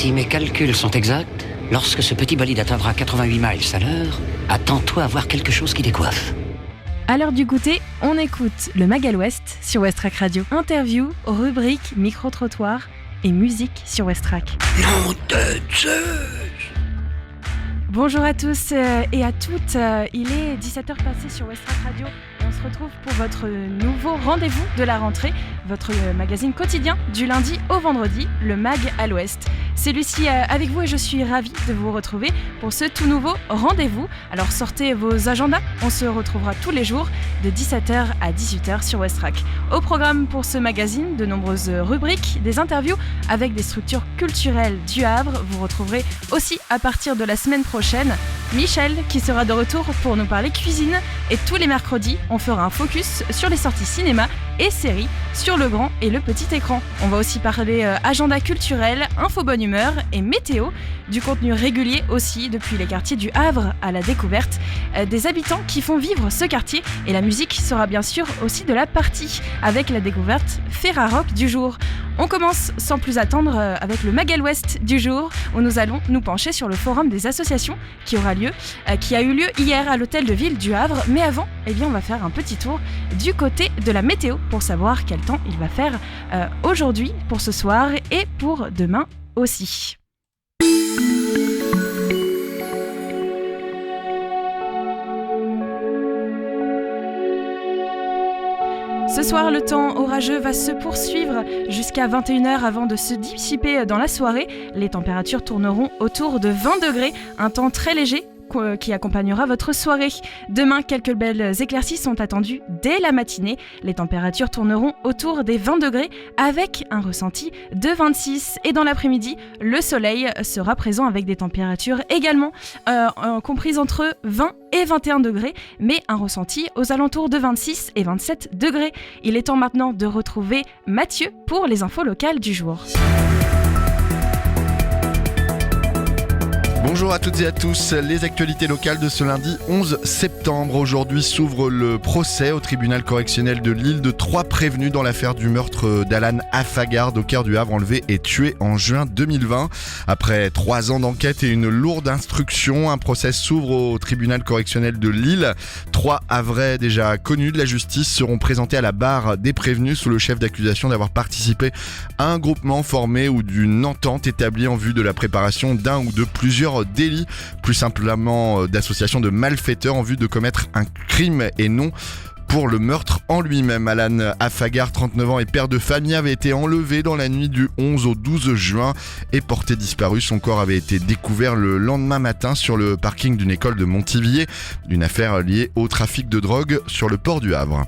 Si mes calculs sont exacts, lorsque ce petit bolide atteindra 88 miles à l'heure, attends-toi à voir quelque chose qui décoiffe. À l'heure du goûter, on écoute le Mag à l'Ouest sur Westrack Radio. Interview, rubrique, micro-trottoir et musique sur Westrack. Non de Zeus! Bonjour à tous et à toutes, il est 17h passé sur Westrack Radio et on se retrouve pour votre nouveau rendez-vous de la rentrée, votre magazine quotidien du lundi au vendredi, le Mag à l'Ouest. C'est Lucie avec vous et je suis ravie de vous retrouver pour ce tout nouveau rendez-vous. Alors sortez vos agendas, on se retrouvera tous les jours de 17h à 18h sur Westrack. Au programme pour ce magazine, de nombreuses rubriques, des interviews avec des structures culturelles du Havre. Vous retrouverez aussi à partir de la semaine prochaine Michel qui sera de retour pour nous parler cuisine, et tous les mercredis on fera un focus sur les sorties cinéma et séries sur le grand et le petit écran. On va aussi parler agenda culturel, info bonne humeur et météo, du contenu régulier aussi depuis les quartiers du Havre à la découverte des habitants qui font vivre ce quartier, et la musique sera bien sûr aussi de la partie avec la découverte Ferrarock du jour. On commence sans plus attendre avec le Mag à l'Ouest du jour où nous allons nous pencher sur le forum des associations qui a eu lieu hier à l'hôtel de ville du Havre. Mais avant, on va faire un petit tour du côté de la météo pour savoir quel temps il va faire aujourd'hui, pour ce soir et pour demain aussi. Ce soir, le temps orageux va se poursuivre jusqu'à 21h avant de se dissiper dans la soirée. Les températures tourneront autour de 20 degrés, un temps très léger qui accompagnera votre soirée. Demain, quelques belles éclaircies sont attendues dès la matinée. Les températures tourneront autour des 20 degrés avec un ressenti de 26. Et dans l'après-midi, le soleil sera présent avec des températures également comprises entre 20 et 21 degrés, mais un ressenti aux alentours de 26 et 27 degrés. Il est temps maintenant de retrouver Mathieu pour les infos locales du jour. Bonjour à toutes et à tous, les actualités locales de ce lundi 11 septembre. Aujourd'hui s'ouvre le procès au tribunal correctionnel de Lille de 3 prévenus dans l'affaire du meurtre d'Alan Affagard au cœur du Havre, enlevé et tué en juin 2020. Après 3 ans d'enquête et une lourde instruction, un procès s'ouvre au tribunal correctionnel de Lille. 3 Havrais déjà connus de la justice seront présentés à la barre des prévenus sous le chef d'accusation d'avoir participé à un groupement formé ou d'une entente établie en vue de la préparation d'un ou de plusieurs délits, plus simplement d'association de malfaiteurs en vue de commettre un crime et non pour le meurtre en lui-même. Alan Affagard, 39 ans et père de famille, avait été enlevé dans la nuit du 11 au 12 juin et porté disparu. Son corps avait été découvert le lendemain matin sur le parking d'une école de Montivilliers, une affaire liée au trafic de drogue sur le port du Havre.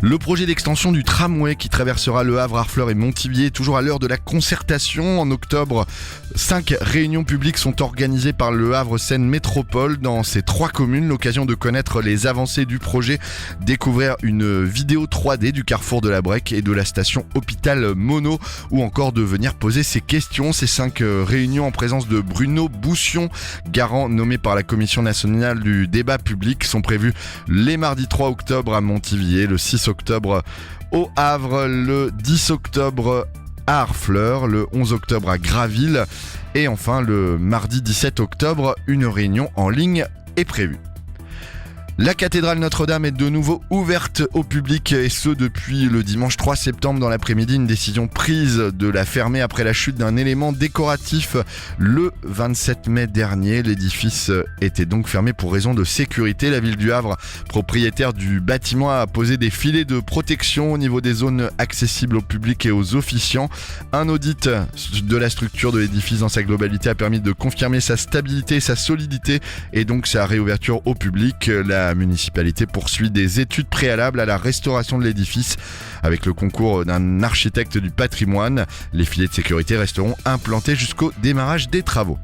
Le projet d'extension du tramway qui traversera le Havre, Harfleur et Montivilliers est toujours à l'heure de la concertation. En octobre, 5 réunions publiques sont organisées par le Havre Seine Métropole dans ces 3 communes. L'occasion de connaître les avancées du projet, découvrir une vidéo 3D du carrefour de la Brec et de la station Hôpital Mono, ou encore de venir poser ses questions. Ces 5 réunions en présence de Bruno Boussion, garant nommé par la Commission nationale du débat public, sont prévues les mardis 3 octobre à Montivilliers, le 6 octobre au Havre, le 10 octobre à Harfleur, le 11 octobre à Graville et enfin le mardi 17 octobre, une réunion en ligne est prévue. La cathédrale Notre-Dame est de nouveau ouverte au public, et ce depuis le dimanche 3 septembre dans l'après-midi. Une décision prise de la fermer après la chute d'un élément décoratif le 27 mai dernier. L'édifice était donc fermé pour raison de sécurité. La ville du Havre, propriétaire du bâtiment, a posé des filets de protection au niveau des zones accessibles au public et aux officiants. Un audit de la structure de l'édifice dans sa globalité a permis de confirmer sa stabilité et sa solidité, et donc sa réouverture au public. La municipalité poursuit des études préalables à la restauration de l'édifice avec le concours d'un architecte du patrimoine. Les filets de sécurité resteront implantés jusqu'au démarrage des travaux.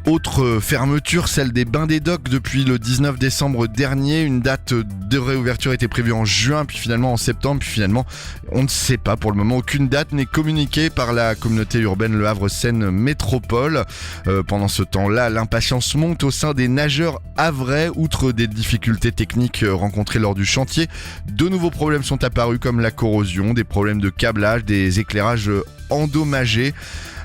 Autre fermeture, celle des Bains des Docks depuis le 19 décembre dernier. Une date de réouverture était prévue en juin, puis finalement en septembre, puis finalement on ne sait pas pour le moment. Aucune date n'est communiquée par la communauté urbaine Le Havre-Seine Métropole. Pendant ce temps-là, l'impatience monte au sein des nageurs havrais. Outre des difficultés techniques rencontrées lors du chantier, de nouveaux problèmes sont apparus comme la corrosion, des problèmes de câblage, des éclairages endommagés.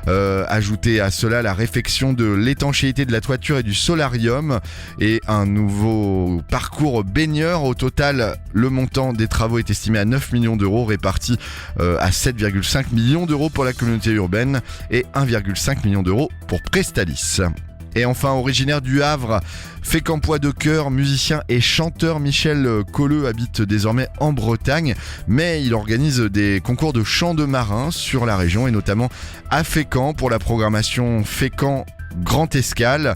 Ajouter à cela la réfection de l'étanchéité de la toiture et du solarium et un nouveau parcours baigneur. Au total, le montant des travaux est estimé à 9 millions d'euros, répartis à 7,5 millions d'euros pour la communauté urbaine et 1,5 million d'euros pour Prestalis. Et enfin, originaire du Havre, fécampois de cœur, musicien et chanteur, Michel Colleux habite désormais en Bretagne, mais il organise des concours de chant de marins sur la région et notamment à Fécamp pour la programmation Fécamp Grand Escale.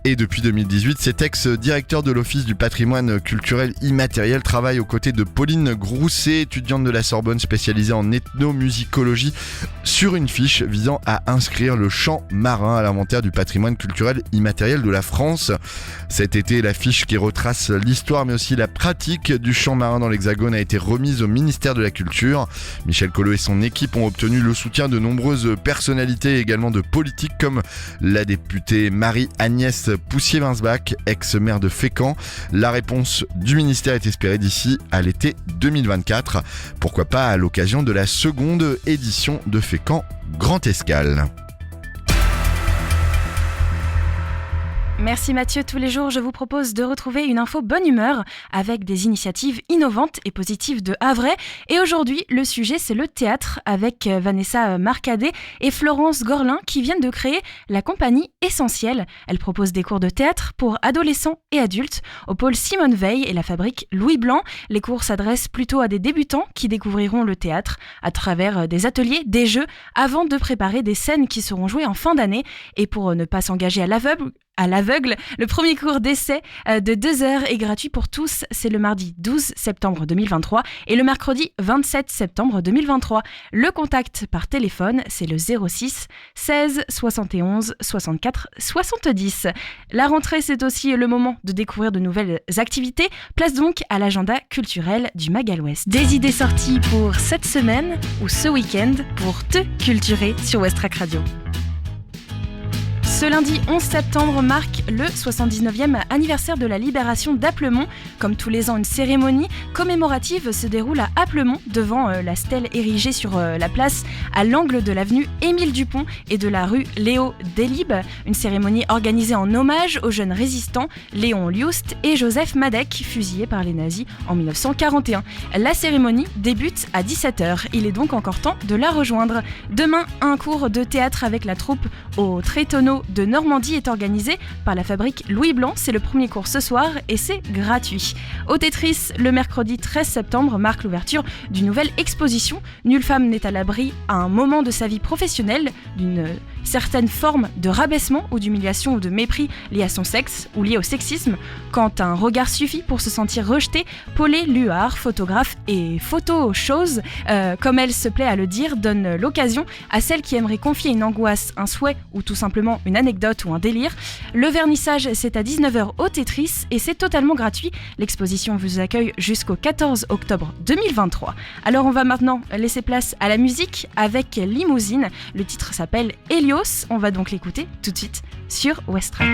Et depuis 2018, cet ex-directeur de l'Office du patrimoine culturel immatériel travaille aux côtés de Pauline Grousset, étudiante de la Sorbonne spécialisée en ethnomusicologie, sur une fiche visant à inscrire le chant marin à l'inventaire du patrimoine culturel immatériel de la France. Cet été, la fiche qui retrace l'histoire mais aussi la pratique du chant marin dans l'Hexagone a été remise au ministère de la Culture. Michel Colleux et son équipe ont obtenu le soutien de nombreuses personnalités et également de politiques comme la députée Marie-Agnès Poussier-Winsbach, ex-maire de Fécamp. La réponse du ministère est espérée d'ici à l'été 2024. Pourquoi pas à l'occasion de la seconde édition de Fécamp Grand Escale. Merci Mathieu, tous les jours je vous propose de retrouver une info bonne humeur avec des initiatives innovantes et positives de Havrais. Et aujourd'hui le sujet c'est le théâtre avec Vanessa Marcadet et Florence Gorlin qui viennent de créer la compagnie Essentielle. Elle propose des cours de théâtre pour adolescents et adultes au pôle Simone Veil et la fabrique Louis Blanc. Les cours s'adressent plutôt à des débutants qui découvriront le théâtre à travers des ateliers, des jeux avant de préparer des scènes qui seront jouées en fin d'année. Et pour ne pas s'engager à l'aveugle, le premier cours d'essai de 2 heures est gratuit pour tous. C'est le mardi 12 septembre 2023 et le mercredi 27 septembre 2023. Le contact par téléphone, c'est le 06 16 71 64 70. La rentrée, c'est aussi le moment de découvrir de nouvelles activités. Place donc à l'agenda culturel du Mag à l'Ouest. Des idées sorties pour cette semaine ou ce week-end pour te culturer sur Westrack Radio. Ce lundi 11 septembre marque le 79e anniversaire de la libération d'Applemont. Comme tous les ans, une cérémonie commémorative se déroule à Applemont devant la stèle érigée sur la place à l'angle de l'avenue Émile Dupont et de la rue Léo Delibes. Une cérémonie organisée en hommage aux jeunes résistants Léon Liust et Joseph Madec, fusillés par les nazis en 1941. La cérémonie débute à 17h. Il est donc encore temps de la rejoindre. Demain, un cours de théâtre avec la troupe au Trétonneau de Normandie est organisé par la fabrique Louis Blanc. C'est le premier cours ce soir et c'est gratuit. Au Tetris, le mercredi 13 septembre marque l'ouverture d'une nouvelle exposition. Nulle femme n'est à l'abri à un moment de sa vie professionnelle d'une certaine forme de rabaissement ou d'humiliation ou de mépris lié à son sexe ou lié au sexisme. Quand un regard suffit pour se sentir rejeté, Paulée Luard, photographe et photo-chose, comme elle se plaît à le dire, donne l'occasion à celles qui aimeraient confier une angoisse, un souhait ou tout simplement une anecdote ou un délire. Le vernissage, c'est à 19h au Tetris et c'est totalement gratuit. L'exposition vous accueille jusqu'au 14 octobre 2023. Alors on va maintenant laisser place à la musique avec Limousine. Le titre s'appelle Helios. On va donc l'écouter tout de suite sur Westrack.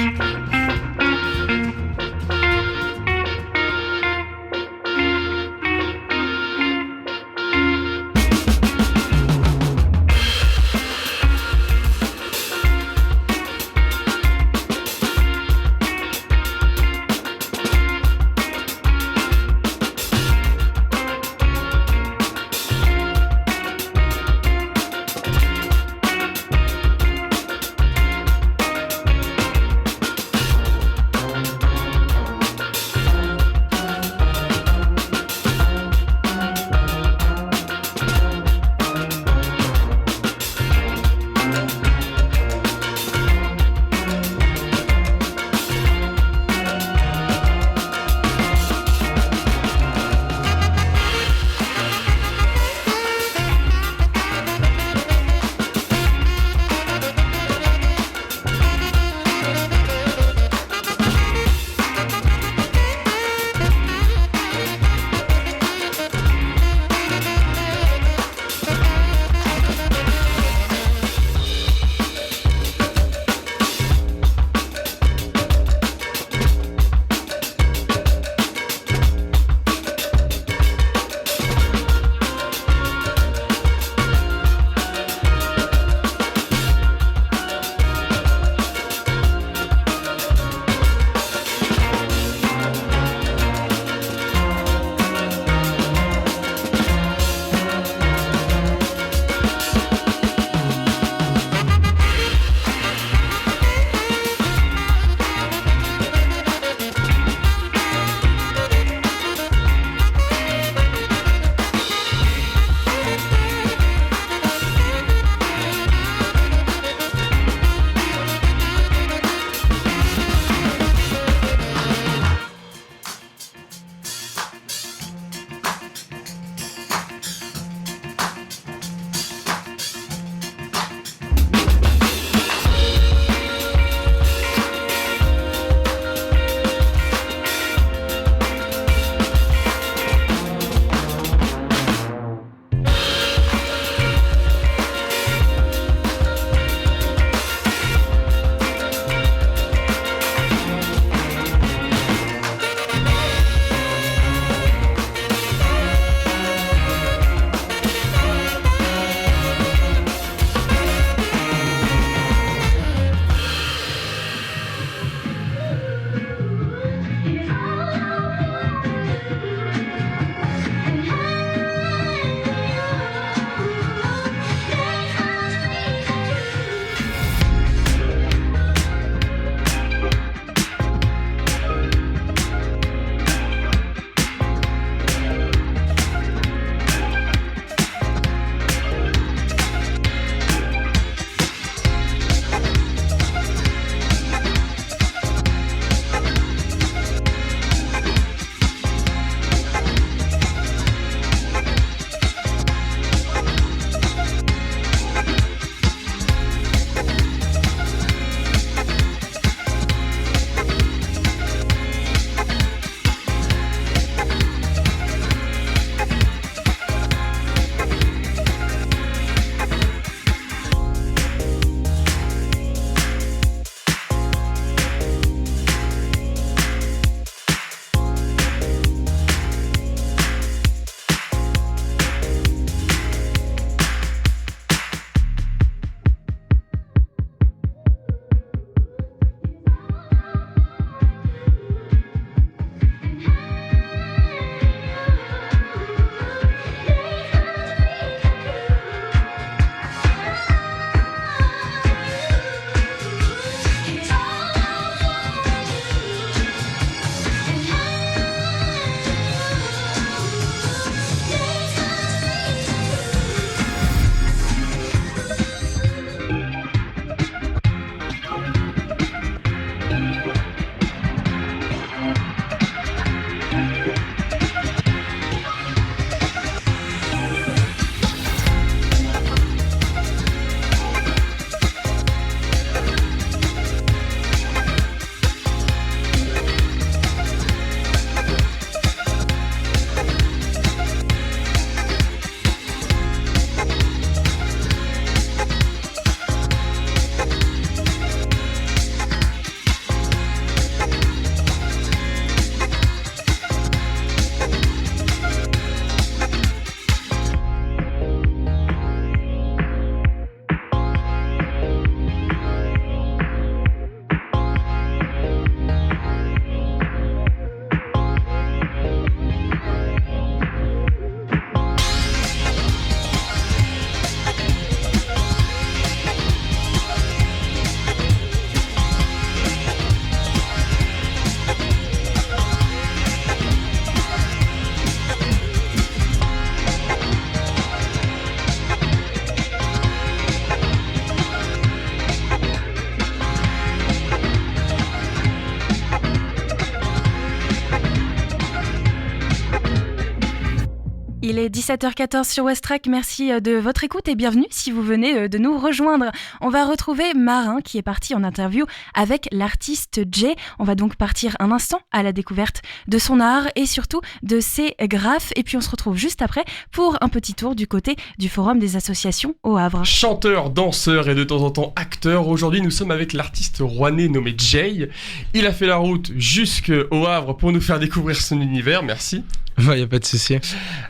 est 17h14 sur Westrack. Merci de votre écoute et bienvenue si vous venez de nous rejoindre. On va retrouver Marin qui est parti en interview avec l'artiste Jay. On va donc partir un instant à la découverte de son art et surtout de ses graphes. Et puis on se retrouve juste après pour un petit tour du côté du Forum des associations au Havre. Chanteur, danseur et de temps en temps acteur, aujourd'hui nous sommes avec l'artiste rouennais nommé Jay. Il a fait la route jusqu'au Havre pour nous faire découvrir son univers, merci. Ouais, y a pas de souci.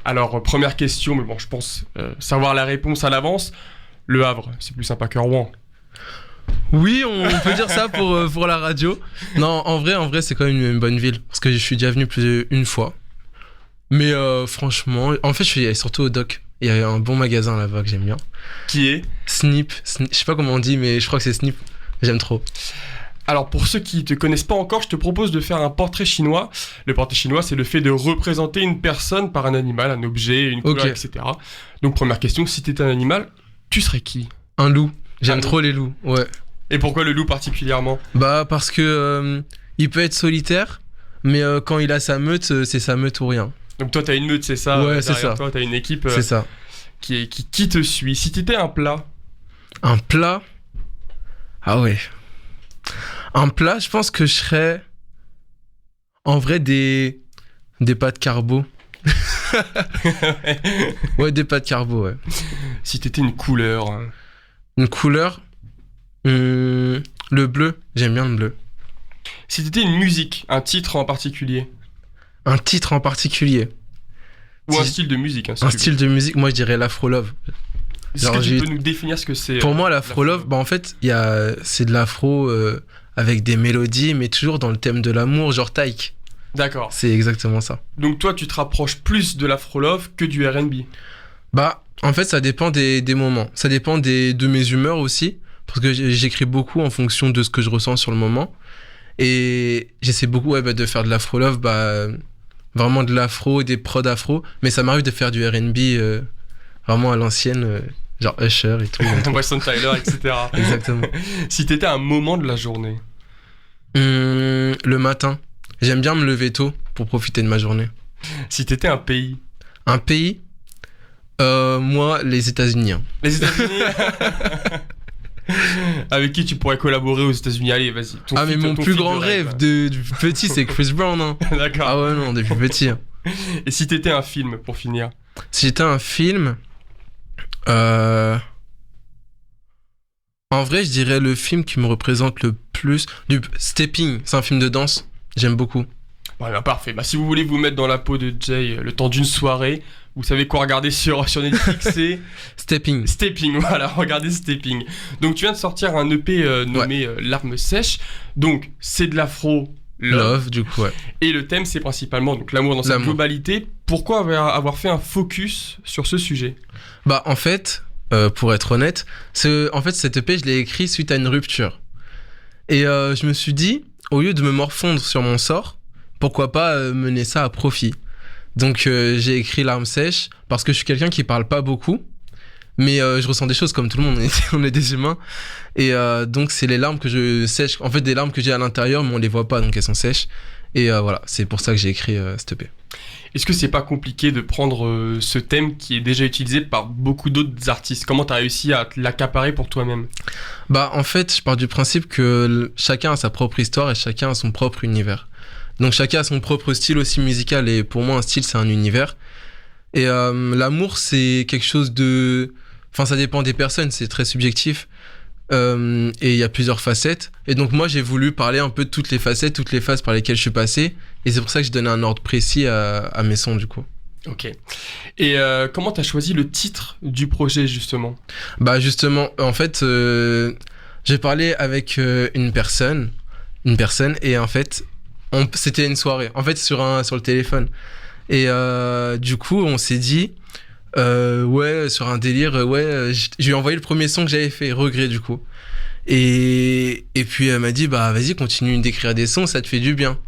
Alors, première question, mais bon, je pense savoir la réponse à l'avance. Le Havre, c'est plus sympa que Rouen. Oui, on peut dire ça pour la radio. Non, en vrai, c'est quand même une bonne ville. Parce que je suis déjà venu plus d'une fois. Mais franchement, en fait, je suis surtout au Doc. Il y a un bon magasin là-bas que j'aime bien. Qui est Snip. Je sais pas comment on dit, mais je crois que c'est Snip. J'aime trop. Alors pour ceux qui ne te connaissent pas encore, je te propose de faire un portrait chinois. Le portrait chinois, c'est le fait de représenter une personne par un animal, un objet, une couleur, etc. Donc première question, si t'étais un animal, tu serais qui ? Un loup. J'aime trop les loups, ouais. Et pourquoi le loup particulièrement ? Bah parce que il peut être solitaire, mais quand il a sa meute, c'est sa meute ou rien. Donc toi t'as une meute, c'est ça ? Ouais, c'est ça. Toi t'as une équipe c'est ça. Qui te suit. Si t'étais un plat ? Un plat ? Ah ouais. Un plat, je pense que je serais en vrai des pâtes carbo. Ouais, des pâtes carbo, ouais. Si t'étais une couleur ? Une couleur, le bleu, j'aime bien le bleu. Si t'étais une musique, un titre en particulier ? Un titre en particulier. Ou un style de musique, hein, si un tu veux. style de musique, moi je dirais l'afro-love. Est-ce que tu peux nous définir ce que c'est ? Pour moi, l'afro-love, bah en fait, c'est de l'afro avec des mélodies, mais toujours dans le thème de l'amour, genre Taïk. D'accord. C'est exactement ça. Donc toi, tu te rapproches plus de l'afro-love que du R&B ? Bah, en fait, ça dépend des moments. Ça dépend de mes humeurs aussi, parce que j'écris beaucoup en fonction de ce que je ressens sur le moment. Et j'essaie beaucoup de faire de l'afro-love, vraiment de l'afro, des prods afro, mais ça m'arrive de faire du R&B vraiment à l'ancienne, genre Usher et tout. Weston Tyler, etc. Exactement. Si t'étais un moment de la journée ? Le matin. J'aime bien me lever tôt pour profiter de ma journée. Si t'étais un pays ? Un pays ? Moi, les États-Unis. Les États-Unis. Avec qui tu pourrais collaborer aux États-Unis ? Allez, vas-y. Mais mon plus grand rêve du petit, c'est Chris Brown. Hein. D'accord. Ah ouais, non, depuis petit. Et si t'étais un film, pour finir ? Si j'étais un film... En vrai, je dirais le film qui me représente le plus... Stepping, c'est un film de danse. J'aime beaucoup. Voilà, parfait. Si vous voulez vous mettre dans la peau de Jay le temps d'une soirée, vous savez quoi regarder sur Netflix, c'est... Stepping. Stepping, voilà, regardez Stepping. Donc tu viens de sortir un EP nommé Larmes sèches. Donc c'est de l'afro... Love, du coup, ouais. Et le thème, c'est principalement donc, l'amour dans sa globalité. Pourquoi avoir fait un focus sur ce sujet ? En fait, pour être honnête, cet EP, je l'ai écrit suite à une rupture. Et je me suis dit, au lieu de me morfondre sur mon sort, pourquoi pas mener ça à profit ? Donc j'ai écrit Larmes sèches parce que je suis quelqu'un qui parle pas beaucoup, mais je ressens des choses comme tout le monde, on est des humains. Et donc c'est les larmes que je sèche, en fait des larmes que j'ai à l'intérieur, mais on les voit pas, donc elles sont sèches. Et voilà, c'est pour ça que j'ai écrit cette EP. Est-ce que c'est pas compliqué de prendre ce thème qui est déjà utilisé par beaucoup d'autres artistes ? Comment t'as réussi à l'accaparer pour toi-même ? En fait, je pars du principe que chacun a sa propre histoire et chacun a son propre univers. Donc chacun a son propre style aussi musical, et pour moi un style c'est un univers. Et l'amour c'est quelque chose de... Enfin ça dépend des personnes, c'est très subjectif. Et il y a plusieurs facettes. Et donc moi j'ai voulu parler un peu de toutes les facettes, toutes les phases par lesquelles je suis passé. Et c'est pour ça que je donnais un ordre précis à mes sons du coup. Ok. Et comment t'as choisi le titre du projet justement ? Justement, en fait, j'ai parlé avec une personne, et en fait, c'était une soirée, en fait sur le téléphone. Et du coup, on s'est dit, sur un délire, je lui ai envoyé le premier son que j'avais fait, Regret du coup. Et puis elle m'a dit, vas-y, continue d'écrire des sons, ça te fait du bien.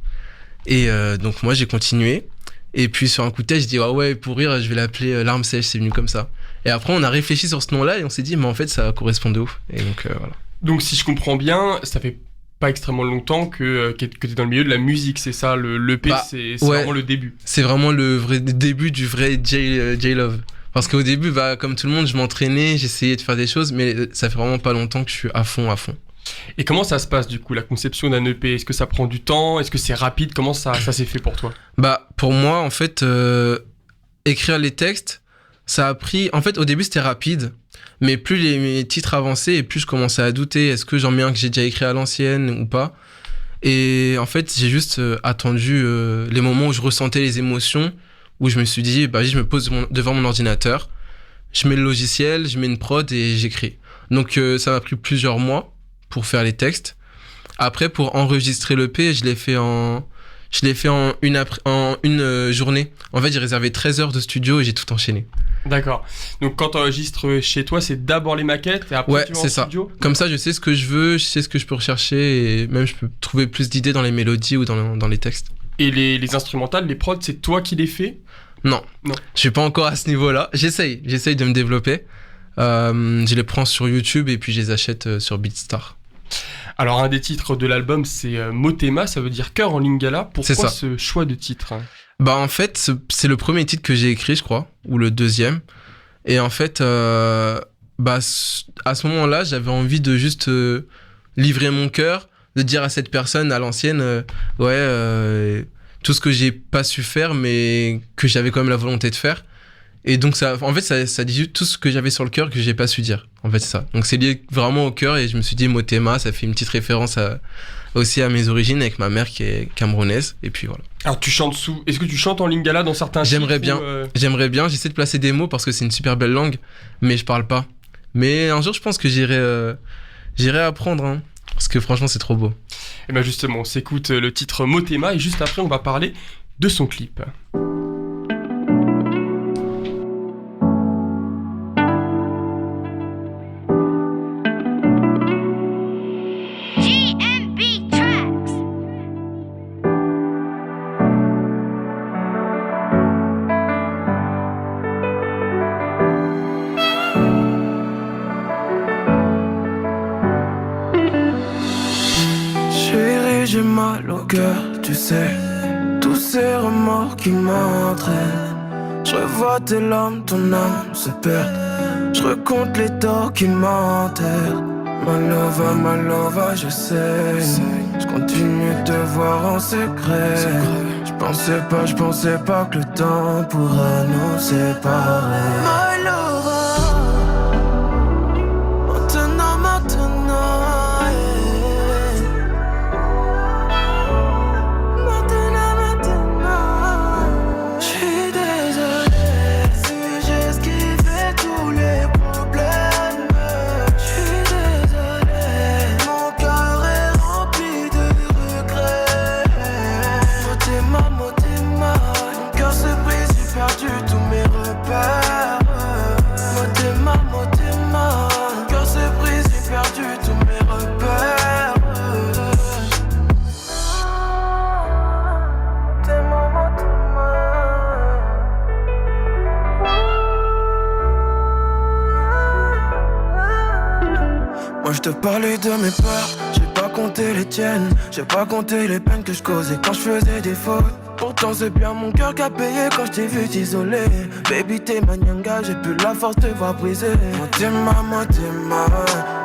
Et donc moi j'ai continué. Et puis sur un coup de tête, je dis pour rire, je vais l'appeler Larmes sèches, c'est venu comme ça. Et après on a réfléchi sur ce nom-là et on s'est dit, mais en fait ça correspondait ouf. Et donc voilà. Donc si je comprends bien, ça fait pas extrêmement longtemps que tu es dans le milieu de la musique, c'est ça, l'EP, c'est vraiment le début. C'est vraiment le vrai début du vrai J-Love. Parce qu'au début, comme tout le monde, je m'entraînais, j'essayais de faire des choses, mais ça fait vraiment pas longtemps que je suis à fond. Et comment ça se passe du coup, la conception d'un EP? Est-ce que ça prend du temps? Est-ce que c'est rapide? Comment ça s'est fait pour toi? Pour moi, en fait, écrire les textes, ça a pris... En fait, au début, c'était rapide, mais plus les titres avançaient et plus je commençais à douter, est-ce que j'en mets un que j'ai déjà écrit à l'ancienne ou pas? Et en fait, j'ai juste attendu les moments où je ressentais les émotions, où je me suis dit, je me pose devant mon ordinateur, je mets le logiciel, je mets une prod et j'écris. Donc ça m'a pris plusieurs mois pour faire les textes. Après, pour enregistrer l'EP, je l'ai fait en une journée. En fait, j'ai réservé 13 heures de studio et j'ai tout enchaîné. D'accord. Donc quand tu enregistres chez toi, c'est d'abord les maquettes et après tu vas en studio? Comme ça, je sais ce que je veux, je sais ce que je peux rechercher et même je peux trouver plus d'idées dans les mélodies ou dans les textes. Et les instrumentales, les prods, c'est toi qui les fais? Non. Je suis pas encore à ce niveau-là. J'essaye de me développer. Je les prends sur YouTube et puis je les achète sur Beatstar. Alors un des titres de l'album c'est Motema, ça veut dire cœur en lingala. Pourquoi ce choix de titre? En fait c'est le premier titre que j'ai écrit je crois, ou le deuxième. Et en fait à ce moment-là j'avais envie de juste livrer mon cœur, de dire à cette personne à l'ancienne tout ce que j'ai pas su faire mais que j'avais quand même la volonté de faire. Et donc ça dit juste tout ce que j'avais sur le cœur que j'ai pas su dire. En fait, c'est ça. Donc c'est lié vraiment au cœur et je me suis dit Motema, ça fait une petite référence aussi à mes origines avec ma mère qui est camerounaise. Et puis voilà. Alors est-ce que tu chantes en lingala dans certains J'aimerais bien. J'aimerais bien. J'essaie de placer des mots parce que c'est une super belle langue, mais je parle pas. Mais un jour, je pense que j'irai apprendre. Hein, parce que franchement, c'est trop beau. Et bien justement, on s'écoute le titre Motema et juste après, on va parler de son clip. J'ai mal au cœur, tu sais, tous ces remords qui m'entraînent. Je revois tes larmes, ton âme se perd. Je recompte les torts qui m'enterrent. My lover, je sais. Je continue de te voir en secret. Je pensais pas que le temps pourra nous séparer. My lover. Je te parlais de mes peurs, j'ai pas compté les tiennes. J'ai pas compté les peines que je causais quand je faisais des fautes. Pourtant c'est bien mon cœur qui a payé quand je t'ai vu t'isoler. Baby t'es ma nyanga, j'ai plus la force de te voir briser. Motema,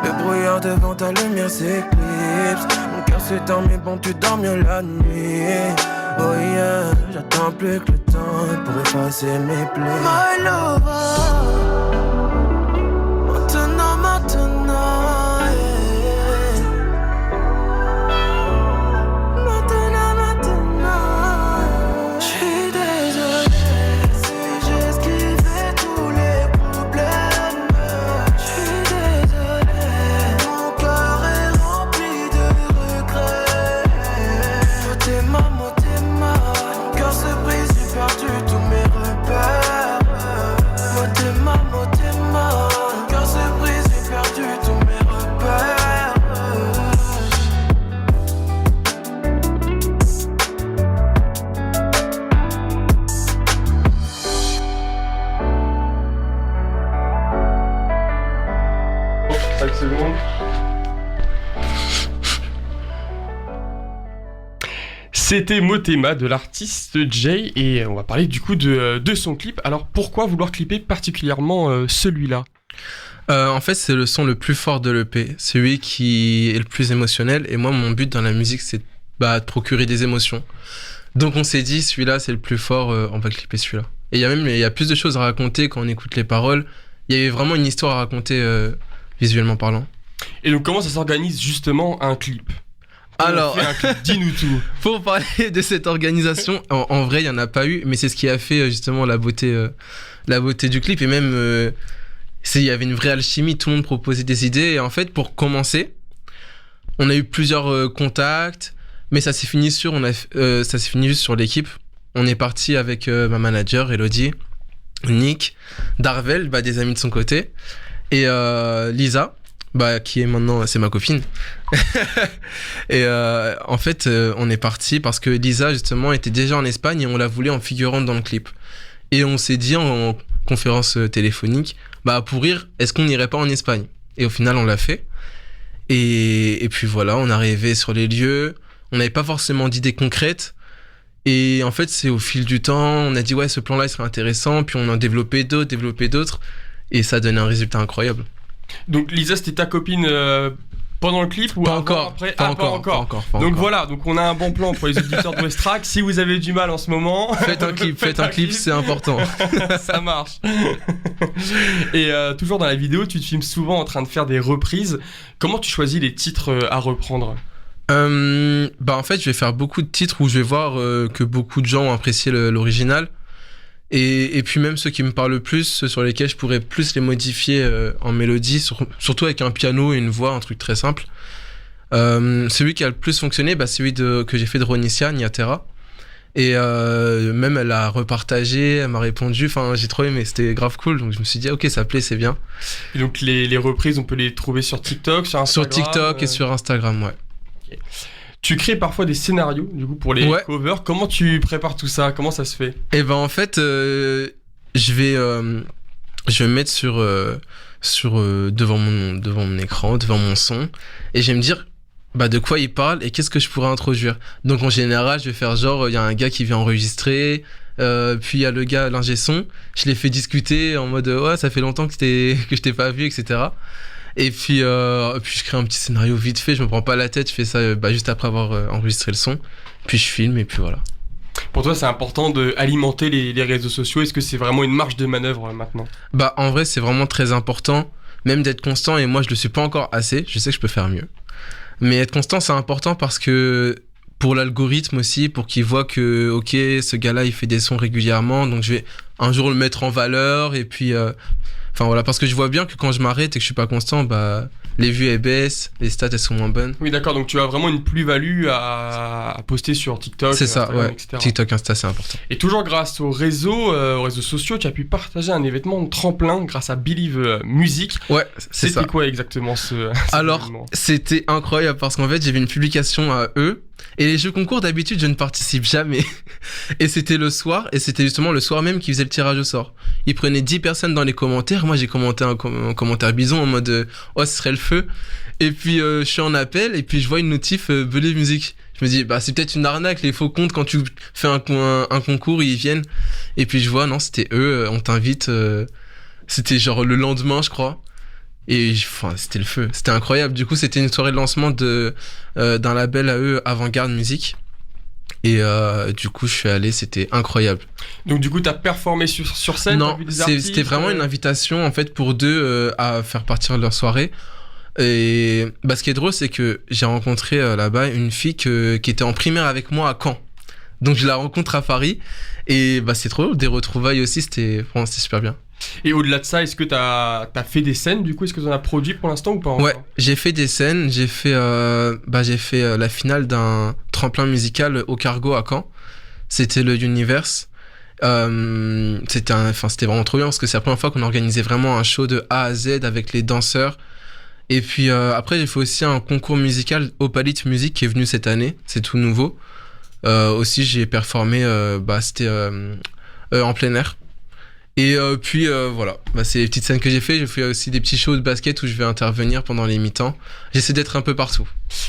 le brouillard devant ta lumière s'éclipse. Mon cœur s'éteint mais bon tu dors mieux la nuit. Oh yeah, j'attends plus que le temps pour effacer mes plaies. My lover. C'était Motema de l'artiste Jay et on va parler du coup de son clip. Alors pourquoi vouloir clipper particulièrement celui-là ? En fait, c'est le son le plus fort de l'EP, celui qui est le plus émotionnel. Et moi, mon but dans la musique, c'est de procurer des émotions. Donc on s'est dit, celui-là, c'est le plus fort, on va clipper celui-là. Et il y a plus de choses à raconter quand on écoute les paroles. Il y avait vraiment une histoire à raconter visuellement parlant. Et donc comment ça s'organise justement un clip ? Alors, dis-nous tout. Pour parler de cette organisation, en vrai, il n'y en a pas eu, mais c'est ce qui a fait justement la beauté du clip. Et même, il y avait une vraie alchimie, tout le monde proposait des idées. Et en fait, pour commencer, on a eu plusieurs contacts, mais ça s'est fini juste sur l'équipe. On est parti avec ma manager, Elodie, Nick, Darvel, des amis de son côté, et Lisa. Qui est maintenant, c'est ma copine. Et en fait, on est parti parce que Lisa, justement, était déjà en Espagne et on la voulait en figurante dans le clip. Et on s'est dit en conférence téléphonique, pour rire, est-ce qu'on n'irait pas en Espagne ? Et au final, on l'a fait. Et puis voilà, on est arrivé sur les lieux. On n'avait pas forcément d'idées concrètes. Et en fait, c'est au fil du temps, on a dit, ouais, ce plan-là, il serait intéressant. Puis on en a développé d'autres. Et ça a donné un résultat incroyable. Donc Lisa, c'était ta copine pendant le clip ou pas avant, encore, après ? Pas encore. Donc voilà, donc on a un bon plan pour les auditeurs de Westrack. Si vous avez du mal en ce moment, faites un clip, c'est important. Ça marche. Et toujours dans la vidéo, tu te filmes souvent en train de faire des reprises. Comment tu choisis les titres à reprendre ? En fait, je vais faire beaucoup de titres où je vais voir que beaucoup de gens ont apprécié l'original. Et puis même ceux qui me parlent le plus, ceux sur lesquels je pourrais plus les modifier en mélodie, surtout avec un piano et une voix, un truc très simple. Celui qui a le plus fonctionné, celui que j'ai fait de Ronicia, Niatera. Et même elle a repartagé, elle m'a répondu, j'ai trop aimé, c'était grave cool. Donc je me suis dit, ok, ça plaît, c'est bien. Et donc les reprises, on peut les trouver sur TikTok, sur Instagram ? Sur TikTok et sur Instagram, ouais. Okay. Tu crées parfois des scénarios du coup pour les covers. Comment tu prépares tout ça ? Comment ça se fait ? En fait, je vais me mettre devant mon écran, devant mon son, et je vais me dire de quoi il parle et qu'est-ce que je pourrais introduire. Donc en général, je vais faire il y a un gars qui vient enregistrer, puis il y a le gars l'ingé son. Je les fais discuter en mode ça fait longtemps que je t'ai pas vu, etc. Et puis je crée un petit scénario vite fait, je me prends pas la tête, je fais ça juste après avoir enregistré le son, puis je filme et puis voilà. Pour toi, c'est important d'alimenter les réseaux sociaux. Est-ce que c'est vraiment une marge de manœuvre maintenant ? En vrai, c'est vraiment très important, même d'être constant, et moi je le suis pas encore assez, je sais que je peux faire mieux. Mais être constant, c'est important parce que pour l'algorithme aussi, pour qu'il voit que ok, ce gars-là il fait des sons régulièrement, donc je vais un jour le mettre en valeur, et puis voilà, parce que je vois bien que quand je m'arrête et que je suis pas constant, les vues elles baissent, les stats elles sont moins bonnes. Oui, d'accord, donc tu as vraiment une plus-value à poster sur TikTok, c'est ça, Instagram, ouais. etc. TikTok, Insta, c'est important. Et toujours grâce aux réseaux sociaux, tu as pu partager un événement de tremplin grâce à Believe Music. Ouais, c'est ça. C'était quoi exactement Alors, événement ? C'était incroyable parce qu'en fait, j'ai vu une publication à eux. Et les jeux concours, d'habitude, je ne participe jamais. Et c'était le soir, et c'était justement le soir même qu'ils faisaient le tirage au sort. Ils prenaient 10 personnes dans les commentaires. Moi, j'ai commenté un commentaire bison en mode ce serait le feu. Et puis, je suis en appel, et puis je vois une notif Believe Music. Je me dis, c'est peut-être une arnaque, les faux comptes, quand tu fais un concours, ils viennent. Et puis, je vois, non, c'était eux, on t'invite. C'était genre le lendemain, je crois. Et c'était le feu, c'était incroyable. Du coup, c'était une soirée de lancement d'un label à eux, Avant-Garde Musique. Et du coup, je suis allé, c'était incroyable. Donc du coup, t'as performé sur scène ? Non, c'était vraiment une invitation en fait pour deux à faire partir leur soirée. Et ce qui est drôle, c'est que j'ai rencontré là-bas une fille qui était en primaire avec moi à Caen. Donc je la rencontre à Paris. Et c'est trop drôle, des retrouvailles aussi, c'était super bien. Et au-delà de ça, est-ce que t'as fait des scènes du coup ? Est-ce que t'en as produit pour l'instant ou pas encore ? Ouais, j'ai fait des scènes, j'ai fait la finale d'un tremplin musical au Cargo à Caen. C'était le Universe. C'était vraiment trop bien parce que c'est la première fois qu'on organisait vraiment un show de A à Z avec les danseurs. Et puis après, j'ai fait aussi un concours musical Opalit Music qui est venu cette année, c'est tout nouveau. Aussi, j'ai performé, c'était en plein air. Et puis voilà, c'est les petites scènes que j'ai fait. J'ai fait aussi des petits shows de basket où je vais intervenir pendant les mi-temps. J'essaie d'être un peu partout.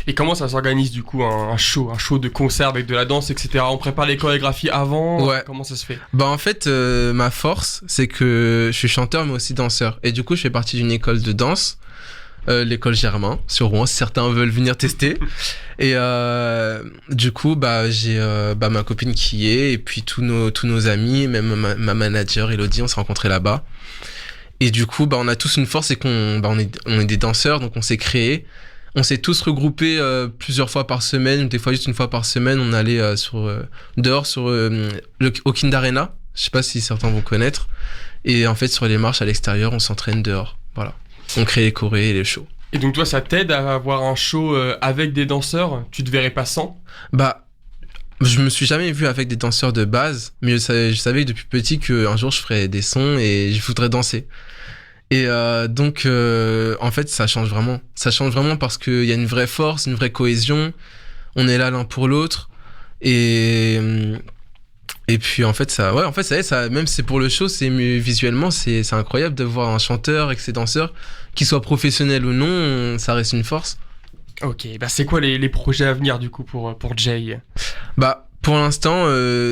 Et comment ça s'organise du coup un show de concert avec de la danse, etc. On prépare les chorégraphies avant. Ouais. Comment ça se fait? En fait, ma force, c'est que je suis chanteur mais aussi danseur. Et du coup, je fais partie d'une école de danse. L'école Germain sur Rouen, si certains veulent venir tester. Et du coup j'ai ma copine qui y est, et puis tous nos amis, même ma manager Elodie, on s'est rencontrés là-bas. Et du coup on a tous une force, c'est on est des danseurs, donc on s'est créés. On s'est tous regroupés plusieurs fois par semaine, des fois juste une fois par semaine. On allait dehors au Kind Arena, je sais pas si certains vont connaître. Et en fait sur les marches à l'extérieur, on s'entraîne dehors, voilà. On crée les chorés et les shows. Et donc toi, ça t'aide à avoir un show avec des danseurs? Tu te verrais pas sans? Je me suis jamais vu avec des danseurs de base, mais je savais depuis petit qu'un jour je ferais des sons et je voudrais danser. Et donc en fait ça change vraiment. Ça change vraiment parce qu'il y a une vraie force, une vraie cohésion. On est là l'un pour l'autre. Et puis en fait ça même si c'est pour le show, visuellement c'est incroyable de voir un chanteur avec ses danseurs, qu'ils soient professionnels ou non, ça reste une force. Ok, c'est quoi les projets à venir du coup pour Jay? Pour l'instant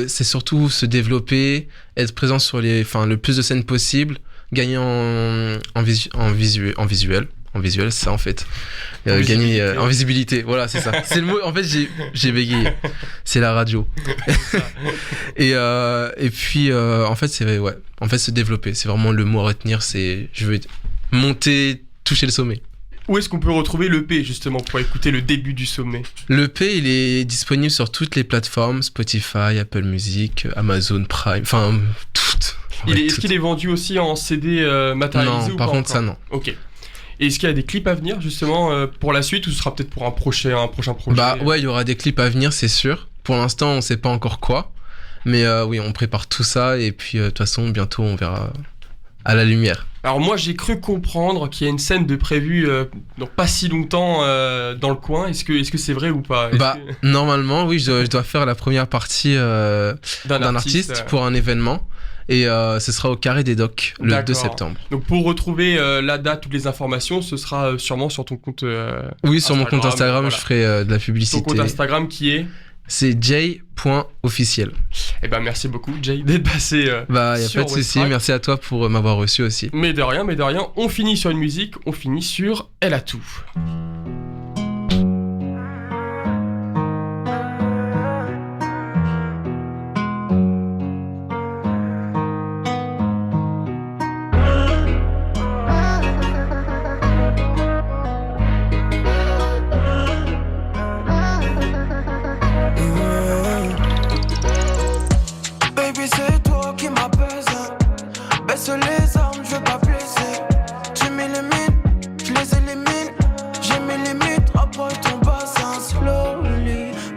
c'est surtout se développer, être présent sur le plus de scènes possible, gagner en visuel. En visuel, c'est ça en fait. Gagner en visibilité, voilà, c'est ça. C'est le mot, en fait, j'ai bégayé. C'est la radio. et puis, en fait, c'est vrai, ouais. En fait, se développer, c'est vraiment le mot à retenir. Je veux monter, toucher le sommet. Où est-ce qu'on peut retrouver l'EP justement pour écouter le début du sommet? L'EP, il est disponible sur toutes les plateformes, Spotify, Apple Music, Amazon Prime, enfin, toutes. Est-ce qu'il est vendu aussi en CD matérialisé? Non, ou par pas contre, encore? ça, non. Ok. Et est-ce qu'il y a des clips à venir justement pour la suite, ou ce sera peut-être pour un prochain projet? Ouais, il y aura des clips à venir, c'est sûr. Pour l'instant, on sait pas encore quoi. Mais oui, on prépare tout ça, et puis de toute façon, bientôt, on verra à la lumière. Alors moi, j'ai cru comprendre qu'il y a une scène de prévue dans pas si longtemps dans le coin. Est-ce que c'est vrai ou pas? Normalement, oui, je dois faire la première partie d'un artiste pour un événement. Et ce sera au Carré des Docks le 2 septembre. Donc pour retrouver la date, toutes les informations, ce sera sûrement sur ton compte oui, sur mon compte Instagram, voilà. Je ferai de la publicité. Ton compte Instagram qui est? C'est jay.officiel. Eh ben merci beaucoup Jay d'être passé y a pas de souci, merci à toi pour m'avoir reçu aussi. Mais de rien, on finit sur une musique, on finit sur Elle a tout.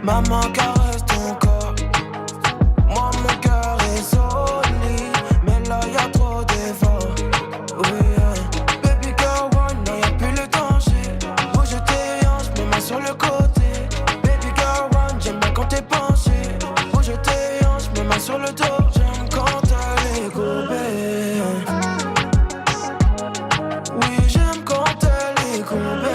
Maman caresse ton corps. Moi mon cœur est solide, mais là y'a trop d'efforts. Oui, yeah. Baby girl one, non y'a plus le danger. Bouge tes hanches, mets main sur le côté. Baby girl one, j'aime bien quand t'es penché. Bouge tes hanches, mets main sur le dos. J'aime quand elle est courbée. Oui, j'aime quand elle est courbée.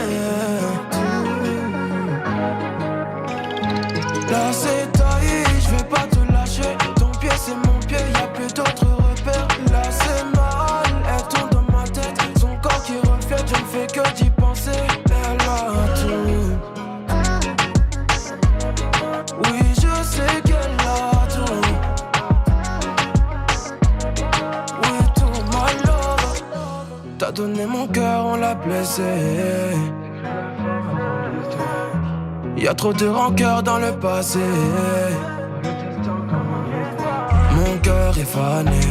Là c'est taillé, je vais pas te lâcher. Ton pied c'est mon pied, y'a plus d'autres repères. Là c'est mal, elle tourne dans ma tête. Son corps qui reflète, je ne fais que d'y penser. Elle a tout. Oui je sais qu'elle a tout. Oui tout my love. T'as donné mon cœur, on l'a blessé. Y'a trop de rancœur dans le passé. Mon cœur est fané.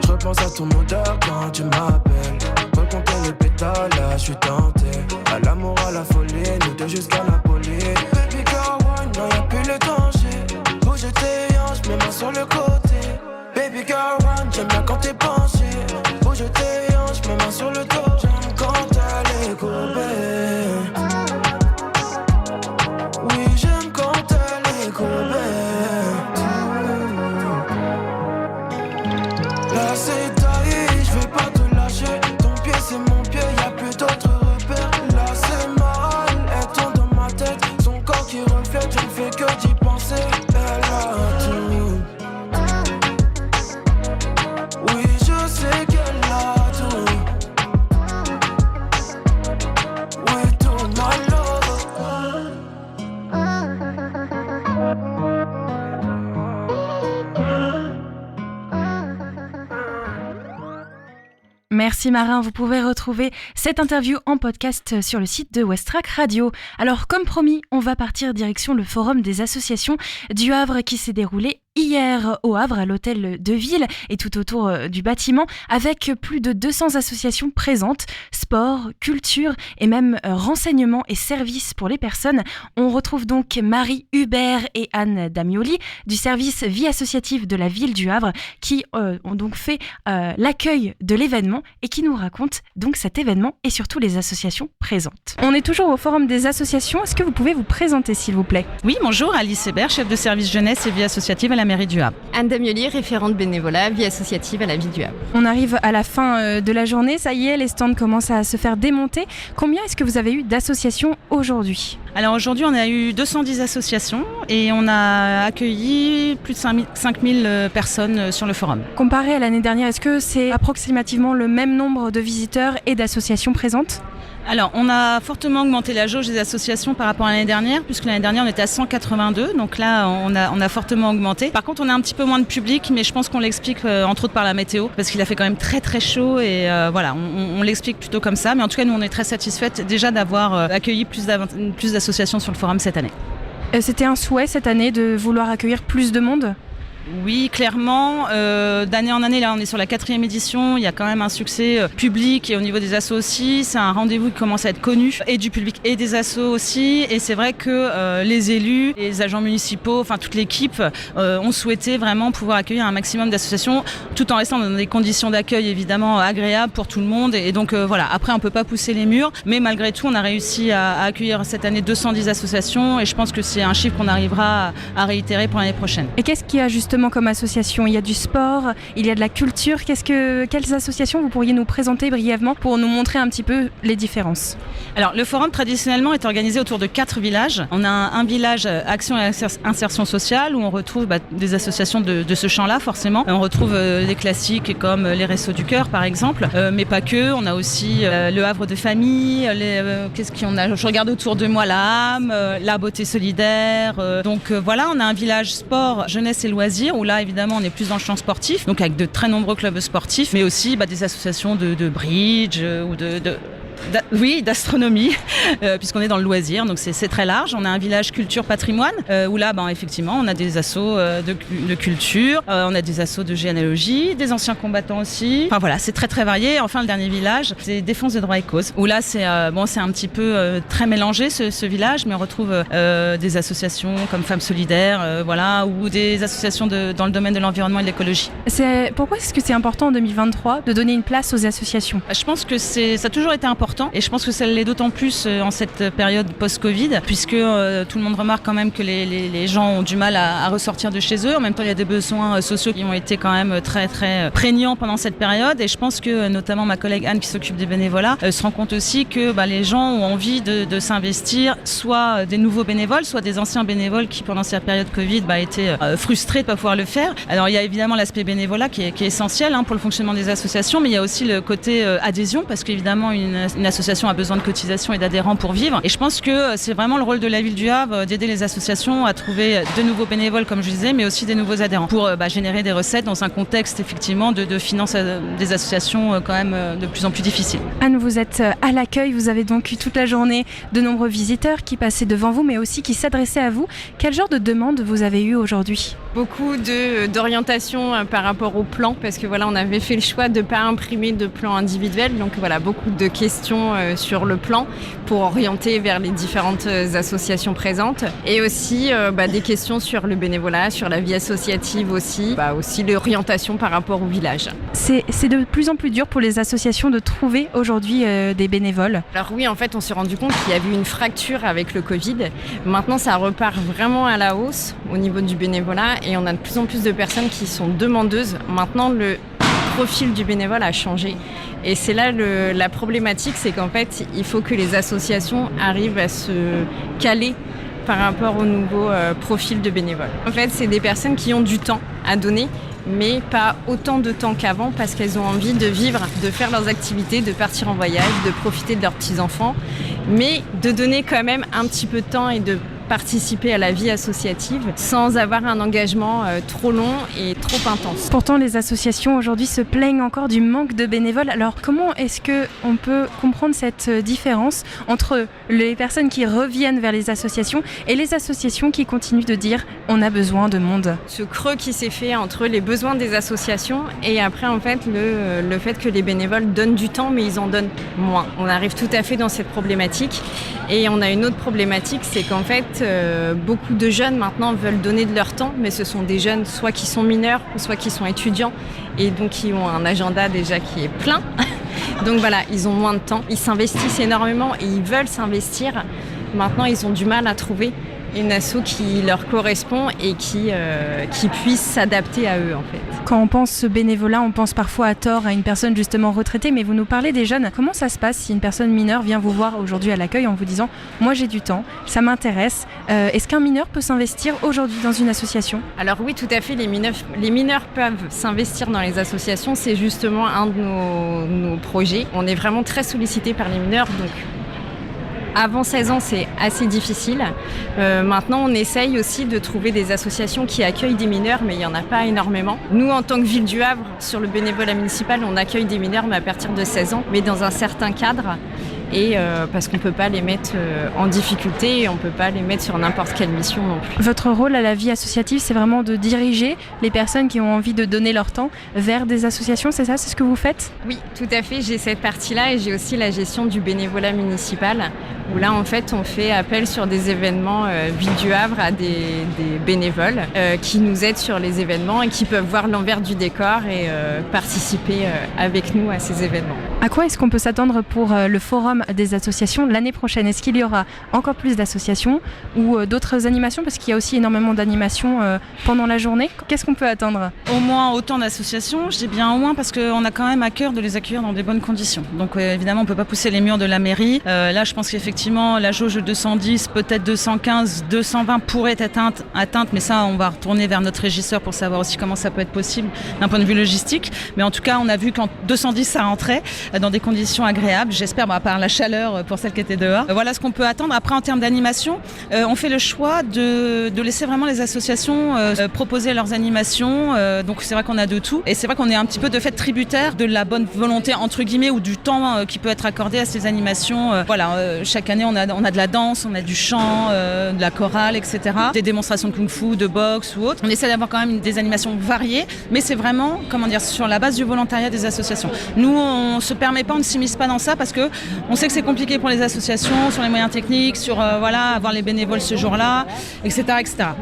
Je repense à ton odeur quand tu m'appelles. Recompter les pétales, là je suis tenté. À l'amour, à la folie, nous deux jusqu'à Napoli. Baby girl one, non y'a plus le danger. Bouge tes hanches, mets main sur le côté. Baby girl one, j'aime bien quand t'es penché. Bouge tes hanches, mets main sur le dos. J'aime quand elle est courbée. Là c'est taillé, Merci Marin, vous pouvez retrouver cette interview en podcast sur le site de Westrack Radio. Alors comme promis, on va partir direction le forum des associations du Havre qui s'est déroulé hier au Havre à l'hôtel de ville et tout autour du bâtiment avec plus de 200 associations présentes, sport, culture et même renseignements et services pour les personnes. On retrouve donc Marie Hubert et Anne Damioli du service vie associative de la ville du Havre qui ont donc fait l'accueil de l'événement et qui nous racontent donc cet événement et surtout les associations présentes. On est toujours au forum des associations, est-ce que vous pouvez vous présenter s'il vous plaît ? Oui, bonjour, Alice Hébert, chef de service jeunesse et vie associative à la mairie du Havre. Anne Damioli, référente bénévolat, vie associative à la ville du Havre. On arrive à la fin de la journée, ça y est, les stands commencent à se faire démonter. Combien est-ce que vous avez eu d'associations aujourd'hui ? Alors aujourd'hui, on a eu 210 associations et on a accueilli plus de 5000 personnes sur le forum. Comparé à l'année dernière, est-ce que c'est approximativement le même nombre de visiteurs et d'associations présentes ? Alors, on a fortement augmenté la jauge des associations par rapport à l'année dernière, puisque l'année dernière, on était à 182. Donc là, on a fortement augmenté. Par contre, on a un petit peu moins de public, mais je pense qu'on l'explique entre autres par la météo, parce qu'il a fait quand même très très chaud et voilà, on l'explique plutôt comme ça. Mais en tout cas, nous, on est très satisfaites déjà d'avoir accueilli plus d'associations sur le forum cette année. C'était un souhait cette année de vouloir accueillir plus de monde ? Oui, clairement. D'année en année, là, on est sur la 4e édition. Il y a quand même un succès public et au niveau des assos aussi. C'est un rendez-vous qui commence à être connu et du public et des assos aussi. Et c'est vrai que les élus, les agents municipaux, enfin toute l'équipe ont souhaité vraiment pouvoir accueillir un maximum d'associations tout en restant dans des conditions d'accueil évidemment agréables pour tout le monde. Et donc voilà, après on peut pas pousser les murs, mais malgré tout on a réussi à accueillir cette année 210 associations et je pense que c'est un chiffre qu'on arrivera à réitérer pour l'année prochaine. Et qu'est-ce qu'il y a justement comme association ? Il y a du sport, il y a de la culture. Quelles associations vous pourriez nous présenter brièvement pour nous montrer un petit peu les différences ? Alors le forum traditionnellement est organisé autour de 4 villages. On a un village action et insertion sociale où on retrouve des associations de ce champ-là forcément. On retrouve des classiques comme les Restos du Cœur par exemple, mais pas que. On a aussi le Havre de famille, qu'est-ce qu'on a ? Je regarde autour de moi la âme, la beauté solidaire. Donc voilà, on a un village sport, jeunesse et loisirs où là évidemment on est plus dans le champ sportif, donc avec de très nombreux clubs sportifs, mais aussi des associations de bridge ou d'astronomie, puisqu'on est dans le loisir, donc c'est très large. On a un village culture patrimoine, où là, effectivement, on a des assos de culture, on a des assos de généalogie, des anciens combattants aussi. Enfin voilà, c'est très très varié. Enfin, le dernier village, c'est défense des droits et causes, où là, c'est un petit peu très mélangé ce village, mais on retrouve des associations comme Femmes Solidaires, voilà, ou des associations dans le domaine de l'environnement et de l'écologie. Pourquoi est-ce que c'est important en 2023 de donner une place aux associations ? Je pense que ça a toujours été important. Et je pense que ça l'est d'autant plus en cette période post-Covid, puisque tout le monde remarque quand même que les gens ont du mal à ressortir de chez eux. En même temps, il y a des besoins sociaux qui ont été quand même très très prégnants pendant cette période. Et je pense que notamment ma collègue Anne qui s'occupe des bénévolats se rend compte aussi que les gens ont envie de s'investir, soit des nouveaux bénévoles, soit des anciens bénévoles qui pendant cette période Covid étaient frustrés de ne pas pouvoir le faire. Alors il y a évidemment l'aspect bénévolat qui est essentiel pour le fonctionnement des associations, mais il y a aussi le côté adhésion, parce qu'évidemment une association a besoin de cotisations et d'adhérents pour vivre. Et je pense que c'est vraiment le rôle de la ville du Havre d'aider les associations à trouver de nouveaux bénévoles, comme je disais, mais aussi des nouveaux adhérents pour générer des recettes dans un contexte effectivement de finance des associations quand même de plus en plus difficile. Anne, vous êtes à l'accueil, vous avez donc eu toute la journée de nombreux visiteurs qui passaient devant vous, mais aussi qui s'adressaient à vous. Quel genre de demande vous avez eu aujourd'hui ? Beaucoup d'orientation par rapport au plan, parce que voilà, on avait fait le choix de ne pas imprimer de plan individuel, donc voilà, beaucoup de questions sur le plan pour orienter vers les différentes associations présentes, et aussi des questions sur le bénévolat, sur la vie associative aussi l'orientation par rapport au village. C'est de plus en plus dur pour les associations de trouver aujourd'hui des bénévoles. Alors oui, en fait, on s'est rendu compte qu'il y avait une fracture avec le Covid. Maintenant, ça repart vraiment à la hausse au niveau du bénévolat et on a de plus en plus de personnes qui sont demandeuses. Maintenant, le profil du bénévole a changé. Et c'est là la problématique, c'est qu'en fait, il faut que les associations arrivent à se caler par rapport au nouveau profil de bénévole. En fait, c'est des personnes qui ont du temps à donner, mais pas autant de temps qu'avant parce qu'elles ont envie de vivre, de faire leurs activités, de partir en voyage, de profiter de leurs petits-enfants, mais de donner quand même un petit peu de temps et de participer à la vie associative sans avoir un engagement trop long et trop intense. Pourtant, les associations aujourd'hui se plaignent encore du manque de bénévoles. Alors, comment est-ce qu'on peut comprendre cette différence entre les personnes qui reviennent vers les associations et les associations qui continuent de dire « on a besoin de monde ». Ce creux qui s'est fait entre les besoins des associations et après, en fait, le fait que les bénévoles donnent du temps, mais ils en donnent moins. On arrive tout à fait dans cette problématique. Et on a une autre problématique, c'est qu'en fait, beaucoup de jeunes maintenant veulent donner de leur temps, mais ce sont des jeunes soit qui sont mineurs, soit qui sont étudiants, et donc qui ont un agenda déjà qui est plein. Donc voilà, ils ont moins de temps, ils s'investissent énormément et ils veulent s'investir. Maintenant, ils ont du mal à trouver une asso qui leur correspond et qui puisse s'adapter à eux en fait. Quand on pense ce bénévolat, on pense parfois à tort à une personne justement retraitée, mais vous nous parlez des jeunes. Comment ça se passe si une personne mineure vient vous voir aujourd'hui à l'accueil en vous disant « moi j'ai du temps, ça m'intéresse ». Est-ce qu'un mineur peut s'investir aujourd'hui dans une association ? Alors oui, tout à fait, les mineurs peuvent s'investir dans les associations, c'est justement un de nos projets. On est vraiment très sollicités par les mineurs, donc avant 16 ans, c'est assez difficile. Maintenant, on essaye aussi de trouver des associations qui accueillent des mineurs, mais il n'y en a pas énormément. Nous, en tant que ville du Havre, sur le bénévolat municipal, on accueille des mineurs, mais à partir de 16 ans, mais dans un certain cadre. Et parce qu'on ne peut pas les mettre en difficulté et on ne peut pas les mettre sur n'importe quelle mission non plus. Votre rôle à la vie associative, c'est vraiment de diriger les personnes qui ont envie de donner leur temps vers des associations, c'est ça ? C'est ce que vous faites ? Oui, tout à fait. J'ai cette partie-là et j'ai aussi la gestion du bénévolat municipal où là, en fait, on fait appel sur des événements Ville du Havre à des bénévoles qui nous aident sur les événements et qui peuvent voir l'envers du décor et participer avec nous à ces événements. À quoi est-ce qu'on peut s'attendre pour le forum des associations l'année prochaine ? Est-ce qu'il y aura encore plus d'associations ou d'autres animations ? Parce qu'il y a aussi énormément d'animations pendant la journée. Qu'est-ce qu'on peut attendre ? Au moins autant d'associations, je dis bien au moins parce qu'on a quand même à cœur de les accueillir dans des bonnes conditions. Donc évidemment, on ne peut pas pousser les murs de la mairie. Là, je pense qu'effectivement, la jauge 210, peut-être 215, 220 pourrait être atteinte, mais ça, on va retourner vers notre régisseur pour savoir aussi comment ça peut être possible d'un point de vue logistique. Mais en tout cas, on a vu qu'en 210, ça rentrait dans des conditions agréables. J'espère, à part la chaleur pour celles qui étaient dehors. Voilà ce qu'on peut attendre. Après, en termes d'animation, on fait le choix de laisser vraiment les associations proposer leurs animations. Donc c'est vrai qu'on a de tout. Et c'est vrai qu'on est un petit peu de fait tributaire de la bonne volonté, entre guillemets, ou du temps qui peut être accordé à ces animations. Chaque année, on a de la danse, on a du chant, de la chorale, etc. Des démonstrations de kung-fu, de boxe ou autre. On essaie d'avoir quand même des animations variées, mais c'est vraiment, sur la base du volontariat des associations. Nous, on se permet pas, on ne s'immisce pas dans ça parce que on sait que c'est compliqué pour les associations, sur les moyens techniques, sur avoir les bénévoles ce jour-là, etc.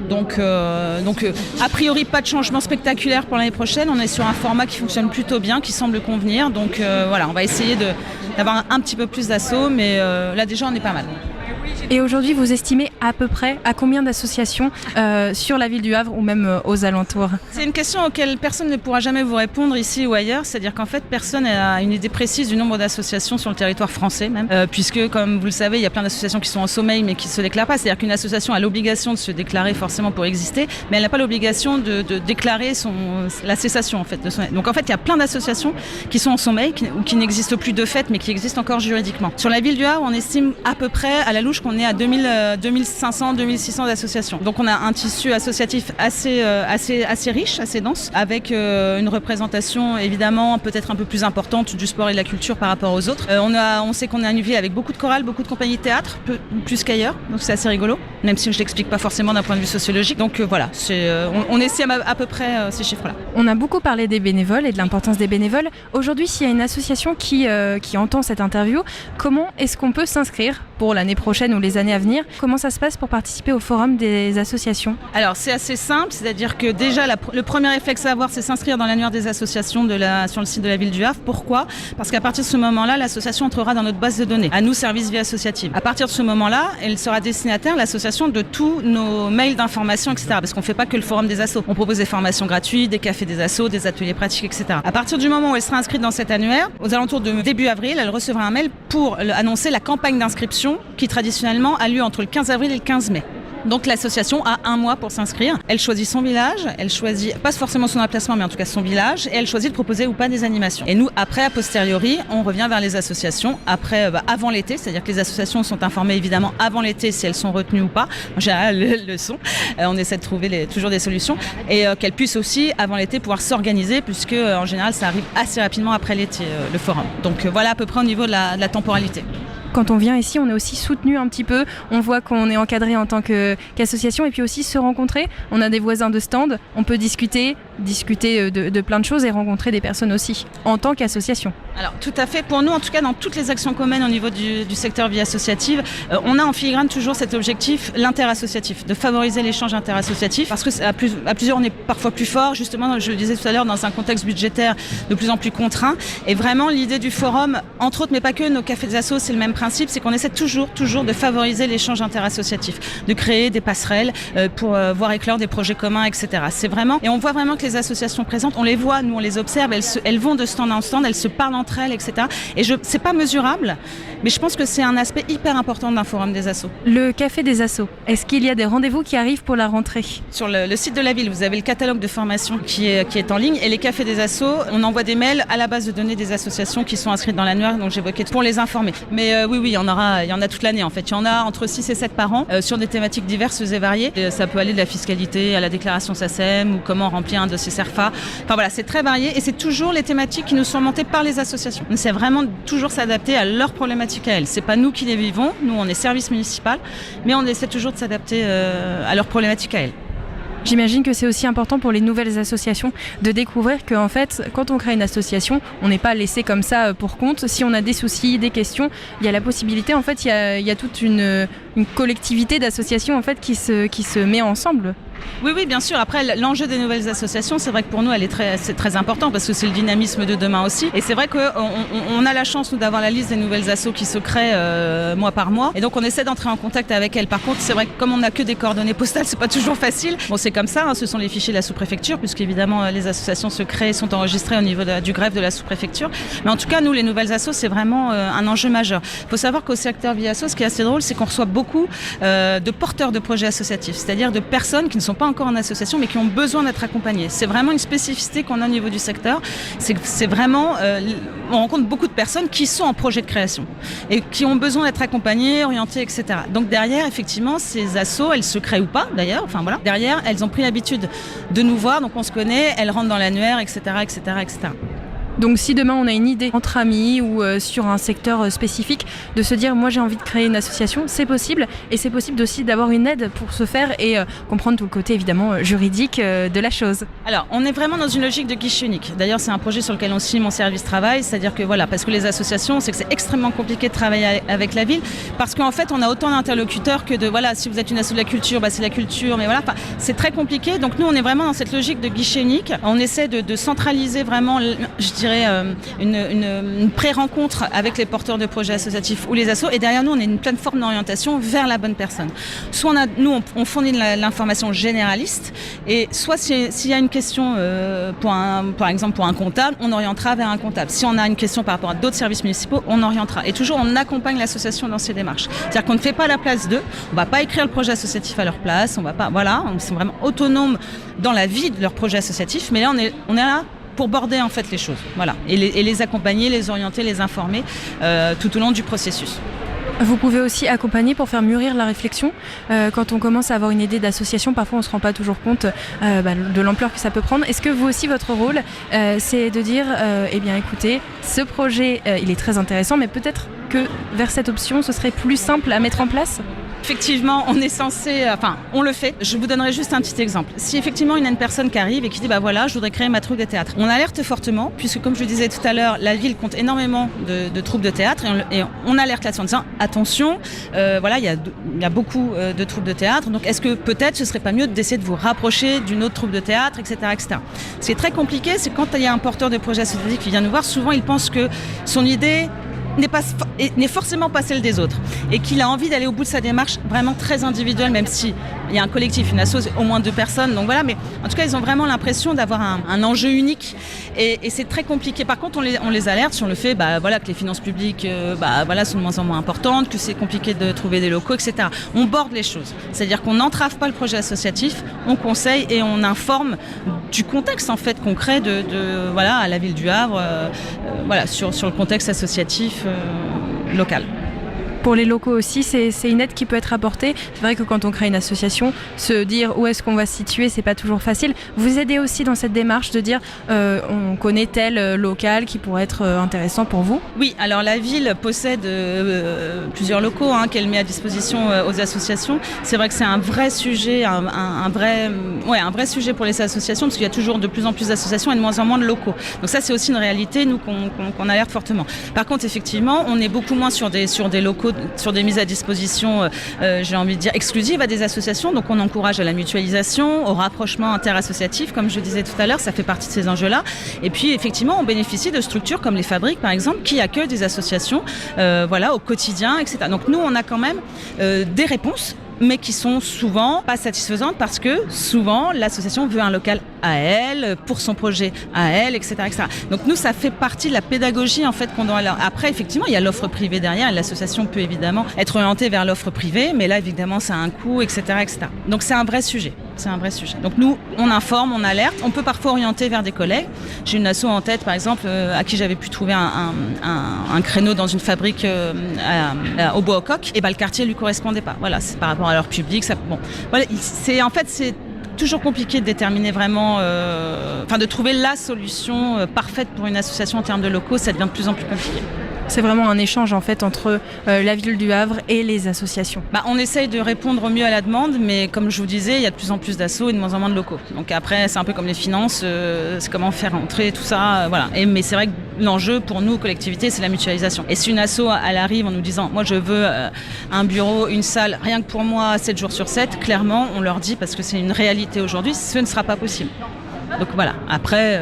Donc, a priori, pas de changement spectaculaire pour l'année prochaine. On est sur un format qui fonctionne plutôt bien, qui semble convenir. Donc on va essayer d'avoir un petit peu plus d'assaut, mais là déjà, on est pas mal. Et aujourd'hui, vous estimez à peu près à combien d'associations sur la ville du Havre ou même aux alentours ? C'est une question auquel personne ne pourra jamais vous répondre ici ou ailleurs. C'est-à-dire qu'en fait, personne n'a une idée précise du nombre d'associations sur le territoire français même. Puisque, comme vous le savez, il y a plein d'associations qui sont en sommeil mais qui ne se déclarent pas. C'est-à-dire qu'une association a l'obligation de se déclarer forcément pour exister, mais elle n'a pas l'obligation de déclarer la cessation en fait, de son... Donc en fait, il y a plein d'associations qui sont en sommeil ou qui n'existent plus de fait mais qui existent encore juridiquement. Sur la ville du Havre, on estime à peu près à la louche qu'on est à 2500, 2600 associations. Donc on a un tissu associatif assez riche, assez dense, avec une représentation évidemment peut-être un peu plus importante du sport et de la culture par rapport aux autres. On sait qu'on est une ville avec beaucoup de chorales, beaucoup de compagnies de théâtre, plus qu'ailleurs, donc c'est assez rigolo, même si je ne l'explique pas forcément d'un point de vue sociologique. Donc voilà, on estime à peu près ces chiffres-là. On a beaucoup parlé des bénévoles et de l'importance des bénévoles. Aujourd'hui, s'il y a une association qui entend cette interview, comment est-ce qu'on peut s'inscrire pour l'année prochaine ou les années à venir? Comment ça se passe pour participer au forum des associations? Alors c'est assez simple, c'est-à-dire que déjà le premier réflexe à avoir, c'est s'inscrire dans l'annuaire des associations sur le site de la ville du Havre. Pourquoi? Parce qu'à partir de ce moment-là, l'association entrera dans notre base de données, à nous, service vie associative. À partir de ce moment-là, elle sera destinataire, l'association, de tous nos mails d'information, etc. Parce qu'on ne fait pas que le forum des assos. On propose des formations gratuites, des cafés des assos, des ateliers pratiques, etc. À partir du moment où elle sera inscrite dans cet annuaire, aux alentours de début avril, elle recevra un mail pour annoncer la campagne d'inscription qui traditionnellement a lieu entre le 15 avril et le 15 mai. Donc l'association a 1 mois pour s'inscrire. Elle choisit son village, elle choisit pas forcément son emplacement, mais en tout cas son village, et elle choisit de proposer ou pas des animations. Et nous, après, a posteriori, on revient vers les associations avant l'été, c'est-à-dire que les associations sont informées évidemment avant l'été si elles sont retenues ou pas. En général, le sont. On essaie de trouver toujours des solutions et qu'elles puissent aussi avant l'été pouvoir s'organiser, puisque en général, ça arrive assez rapidement après l'été, le forum. Donc voilà à peu près au niveau de la temporalité. Quand on vient ici, on est aussi soutenu un petit peu. On voit qu'on est encadré en tant qu'association et puis aussi se rencontrer. On a des voisins de stand, on peut discuter de plein de choses et rencontrer des personnes aussi en tant qu'association. Alors tout à fait, pour nous en tout cas dans toutes les actions communes au niveau du secteur vie associative, on a en filigrane toujours cet objectif, l'interassociatif, de favoriser l'échange interassociatif parce que à plusieurs on est parfois plus fort, justement je le disais tout à l'heure dans un contexte budgétaire de plus en plus contraint et vraiment l'idée du forum, entre autres mais pas que, nos cafés des assos c'est le même principe, c'est qu'on essaie toujours de favoriser l'échange interassociatif, de créer des passerelles pour voir éclore des projets communs, etc. C'est vraiment, et on voit vraiment que les associations présentes, on les voit, nous on les observe, elles vont de stand en stand, elles se parlent entre elles, etc. Et c'est pas mesurable, mais je pense que c'est un aspect hyper important d'un forum des assos. Le café des assos, est-ce qu'il y a des rendez-vous qui arrivent pour la rentrée ? Sur le site de la ville, vous avez le catalogue de formation qui est en ligne et les cafés des assos, on envoie des mails à la base de données des associations qui sont inscrites dans l'annuaire dont j'évoquais pour les informer. Mais oui, il y en a toute l'année en fait. Il y en a entre 6 et 7 par an sur des thématiques diverses et variées. Et ça peut aller de la fiscalité à la déclaration SACEM ou comment remplir un dossier CERFA. Enfin voilà, c'est très varié et c'est toujours les thématiques qui nous sont montées par les associations. C'est vraiment toujours s'adapter à leurs problématiques à elles. C'est pas nous qui les vivons, nous on est service municipal, mais on essaie toujours de s'adapter à leurs problématiques à elles. J'imagine que c'est aussi important pour les nouvelles associations de découvrir qu'en fait, quand on crée une association, on n'est pas laissé comme ça pour compte. Si on a des soucis, des questions, il y a la possibilité, en fait, il y a toute une collectivité d'associations en fait, qui se met ensemble. Oui, bien sûr. Après, l'enjeu des nouvelles associations, c'est vrai que pour nous, c'est très important parce que c'est le dynamisme de demain aussi. Et c'est vrai qu'on a la chance, nous, d'avoir la liste des nouvelles assos qui se créent mois par mois. Et donc, on essaie d'entrer en contact avec elles. Par contre, c'est vrai que comme on n'a que des coordonnées postales, c'est pas toujours facile. Bon, c'est comme ça, ce sont les fichiers de la sous-préfecture, puisqu'évidemment, les associations se créent et sont enregistrées au niveau du greffe de la sous-préfecture. Mais en tout cas, nous, les nouvelles assos, c'est vraiment un enjeu majeur. Il faut savoir qu'au secteur vie asso, ce qui est assez drôle, c'est qu'on reçoit beaucoup de porteurs de projets associatifs, c'est-à-dire de personnes qui ne sont pas encore en association mais qui ont besoin d'être accompagnées. C'est vraiment une spécificité qu'on a au niveau du secteur. C'est vraiment, on rencontre beaucoup de personnes qui sont en projet de création et qui ont besoin d'être accompagnées, orientées, etc. Donc derrière, effectivement, ces assos, elles se créent ou pas d'ailleurs, enfin voilà. Derrière, elles ont pris l'habitude de nous voir, donc on se connaît, elles rentrent dans l'annuaire, etc., etc., etc. Donc si demain on a une idée entre amis ou sur un secteur spécifique, de se dire moi j'ai envie de créer une association, c'est possible et c'est possible aussi d'avoir une aide pour ce faire et comprendre tout le côté évidemment juridique de la chose. Alors on est vraiment dans une logique de guichet unique. D'ailleurs c'est un projet sur lequel on signe mon service travail, c'est-à-dire que voilà, parce que les associations, c'est que c'est extrêmement compliqué de travailler avec la ville parce qu'en fait on a autant d'interlocuteurs que de voilà, si vous êtes une asso de la culture, c'est la culture, mais voilà, c'est très compliqué. Donc nous on est vraiment dans cette logique de guichet unique. On essaie de centraliser vraiment, je dirais, une pré-rencontre avec les porteurs de projets associatifs ou les assos et derrière nous on est une plateforme d'orientation vers la bonne personne. Soit on fournit l'information généraliste et soit s'il y a une question par exemple pour un comptable, on orientera vers un comptable. Si on a une question par rapport à d'autres services municipaux, on orientera. Et toujours on accompagne l'association dans ses démarches. C'est-à-dire qu'on ne fait pas la place d'eux, on ne va pas écrire le projet associatif à leur place, on sont vraiment autonomes dans la vie de leur projet associatif, mais là on est là pour border en fait les choses, voilà, et les accompagner, les orienter, les informer tout au long du processus. Vous pouvez aussi accompagner pour faire mûrir la réflexion. Quand on commence à avoir une idée d'association, parfois on ne se rend pas toujours compte de l'ampleur que ça peut prendre. Est-ce que vous aussi, votre rôle, c'est de dire, eh bien écoutez, ce projet, il est très intéressant, mais peut-être que vers cette option, ce serait plus simple à mettre en place ? Effectivement, on le fait. Je vous donnerai juste un petit exemple. Si effectivement il y a une personne qui arrive et qui dit je voudrais créer ma troupe de théâtre, on alerte fortement, puisque comme je le disais tout à l'heure, la ville compte énormément de troupes de théâtre et on alerte là-dessus en disant attention, il y a beaucoup de troupes de théâtre, donc est-ce que peut-être ce serait pas mieux d'essayer de vous rapprocher d'une autre troupe de théâtre, etc., etc. Ce qui est très compliqué, c'est quand il y a un porteur de projet associatif qui vient nous voir, souvent il pense que son idée n'est forcément pas celle des autres et qu'il a envie d'aller au bout de sa démarche vraiment très individuelle, même si il y a un collectif, une asso, au moins 2 personnes, donc voilà, mais en tout cas ils ont vraiment l'impression d'avoir un enjeu unique et c'est très compliqué. Par contre on les alerte sur le fait que les finances publiques sont de moins en moins importantes, que c'est compliqué de trouver des locaux, etc. On borde les choses, c'est-à-dire qu'on n'entrave pas le projet associatif, on conseille et on informe du contexte en fait concret à la ville du Havre, sur le contexte associatif local. Pour les locaux aussi, c'est une aide qui peut être apportée. C'est vrai que quand on crée une association, se dire où est-ce qu'on va se situer, c'est pas toujours facile. Vous aidez aussi dans cette démarche de dire on connaît tel local qui pourrait être intéressant pour vous? Oui, alors la ville possède plusieurs locaux qu'elle met à disposition aux associations. C'est vrai que c'est un vrai sujet, un vrai sujet pour les associations parce qu'il y a toujours de plus en plus d'associations et de moins en moins de locaux. Donc ça, c'est aussi une réalité, nous, qu'on alerte fortement. Par contre, effectivement, on est beaucoup moins sur des locaux, sur des mises à disposition, j'ai envie de dire, exclusives à des associations. Donc on encourage à la mutualisation, au rapprochement interassociatif, comme je disais tout à l'heure, ça fait partie de ces enjeux-là. Et puis effectivement, on bénéficie de structures comme les fabriques, par exemple, qui accueillent des associations au quotidien, etc. Donc nous, on a quand même des réponses, mais qui sont souvent pas satisfaisantes parce que souvent l'association veut un local à elle, pour son projet à elle, etc., etc. Donc nous, ça fait partie de la pédagogie en fait qu'on doit. Après, effectivement, il y a l'offre privée derrière. L'association peut évidemment être orientée vers l'offre privée, mais là, évidemment, ça a un coût, etc., etc. Donc c'est un vrai sujet. C'est un vrai sujet. Donc nous, on informe, on alerte. On peut parfois orienter vers des collègues. J'ai une asso en tête, par exemple, à qui j'avais pu trouver un créneau dans une fabrique au Bois-au-Coq. Et le quartier lui correspondait pas. Voilà, c'est par rapport à leur public. C'est toujours compliqué de déterminer vraiment, de trouver la solution parfaite pour une association en termes de locaux. Ça devient de plus en plus compliqué. C'est vraiment un échange en fait entre la ville du Havre et les associations. On essaye de répondre au mieux à la demande, mais comme je vous disais, il y a de plus en plus d'assos et de moins en moins de locaux. Donc après, c'est un peu comme les finances, c'est comment faire entrer tout ça, voilà. Mais c'est vrai que l'enjeu pour nous, collectivité, c'est la mutualisation. Et si une asso, elle arrive en nous disant, moi je veux un bureau, une salle, rien que pour moi, 7 jours sur 7, clairement, on leur dit, parce que c'est une réalité aujourd'hui, ce ne sera pas possible. Donc voilà, après,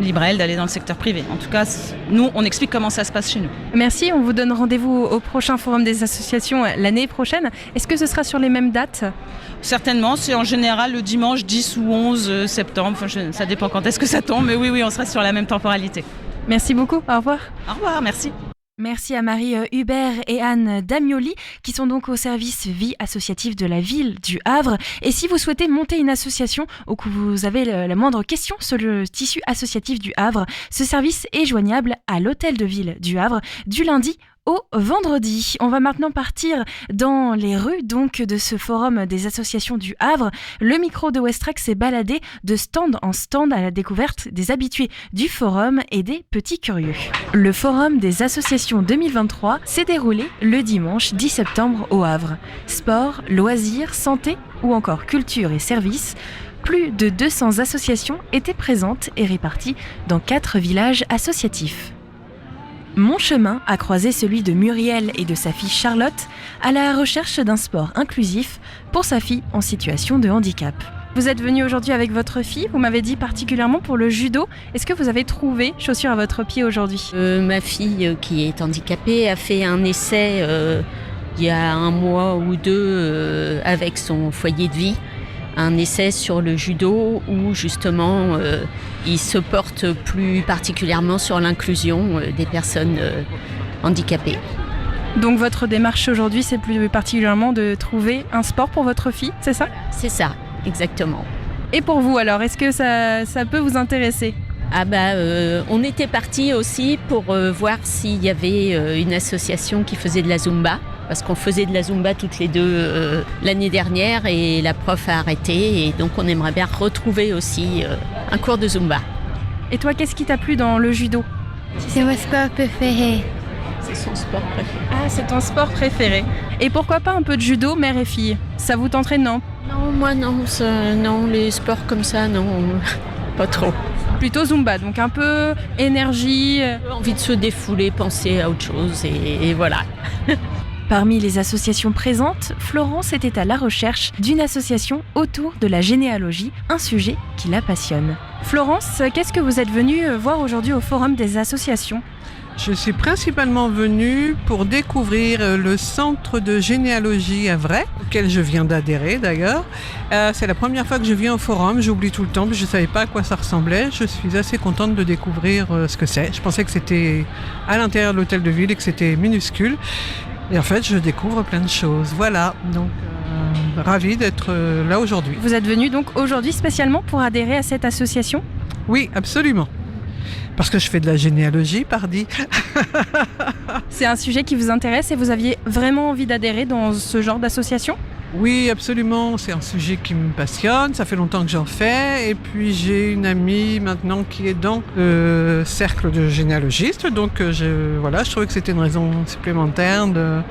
libre à elle d'aller dans le secteur privé. En tout cas, nous, on explique comment ça se passe chez nous. Merci, on vous donne rendez-vous au prochain forum des associations l'année prochaine. Est-ce que ce sera sur les mêmes dates ? Certainement, c'est en général le dimanche 10 ou 11 septembre. Ça dépend quand est-ce que ça tombe, mais oui, on sera sur la même temporalité. Merci beaucoup, au revoir. Au revoir, merci. Merci à Marie Hubert et Anne Damioli qui sont donc au service vie associative de la ville du Havre. Et si vous souhaitez monter une association ou que vous avez la moindre question sur le tissu associatif du Havre, ce service est joignable à l'hôtel de ville du Havre du lundi au vendredi. On va maintenant partir dans les rues donc de ce forum des associations du Havre. Le micro de Westrec s'est baladé de stand en stand à la découverte des habitués du forum et des petits curieux. Le forum des associations 2023 s'est déroulé le dimanche 10 septembre au Havre. Sport, loisirs, santé ou encore culture et services. Plus de 200 associations étaient présentes et réparties dans 4 villages associatifs. Mon chemin a croisé celui de Muriel et de sa fille Charlotte à la recherche d'un sport inclusif pour sa fille en situation de handicap. Vous êtes venu aujourd'hui avec votre fille, vous m'avez dit particulièrement pour le judo. Est-ce que vous avez trouvé chaussures à votre pied aujourd'hui ? Ma fille qui est handicapée a fait un essai il y a 1 mois ou 2 avec son foyer de vie. Un essai sur le judo où justement il se porte plus particulièrement sur l'inclusion des personnes handicapées. Donc votre démarche aujourd'hui, c'est plus particulièrement de trouver un sport pour votre fille, c'est ça ? C'est ça, exactement. Et pour vous alors, est-ce que ça peut vous intéresser ? On était partis aussi pour voir s'il y avait une association qui faisait de la Zumba. Parce qu'on faisait de la Zumba toutes les 2 l'année dernière et la prof a arrêté. Et donc on aimerait bien retrouver aussi un cours de Zumba. Et toi, qu'est-ce qui t'a plu dans le judo ? C'est mon sport préféré. C'est son sport préféré. Ah, c'est ton sport préféré. Et pourquoi pas un peu de judo, mère et fille ? Ça vous tenterait, non ? Non, moi non, non, les sports comme ça, non, pas trop. Plutôt Zumba, donc un peu énergie. Envie de se défouler, penser à autre chose et voilà. Parmi les associations présentes, Florence était à la recherche d'une association autour de la généalogie, un sujet qui la passionne. Florence, qu'est-ce que vous êtes venue voir aujourd'hui au Forum des associations ? Je suis principalement venue pour découvrir le centre de généalogie à Vray, auquel je viens d'adhérer d'ailleurs. C'est la première fois que je viens au forum, j'oublie tout le temps, je ne savais pas à quoi ça ressemblait. Je suis assez contente de découvrir ce que c'est. Je pensais que c'était à l'intérieur de l'hôtel de ville et que c'était minuscule. Et en fait, je découvre plein de choses. Voilà, donc ravie d'être là aujourd'hui. Vous êtes venu donc aujourd'hui spécialement pour adhérer à cette association ? Oui, absolument. Parce que je fais de la généalogie, pardi. C'est un sujet qui vous intéresse et vous aviez vraiment envie d'adhérer dans ce genre d'association ? Oui, absolument. C'est un sujet qui me passionne. Ça fait longtemps que j'en fais. Et puis, j'ai une amie maintenant qui est dans le cercle de généalogistes. Donc, je trouvais que c'était une raison supplémentaire de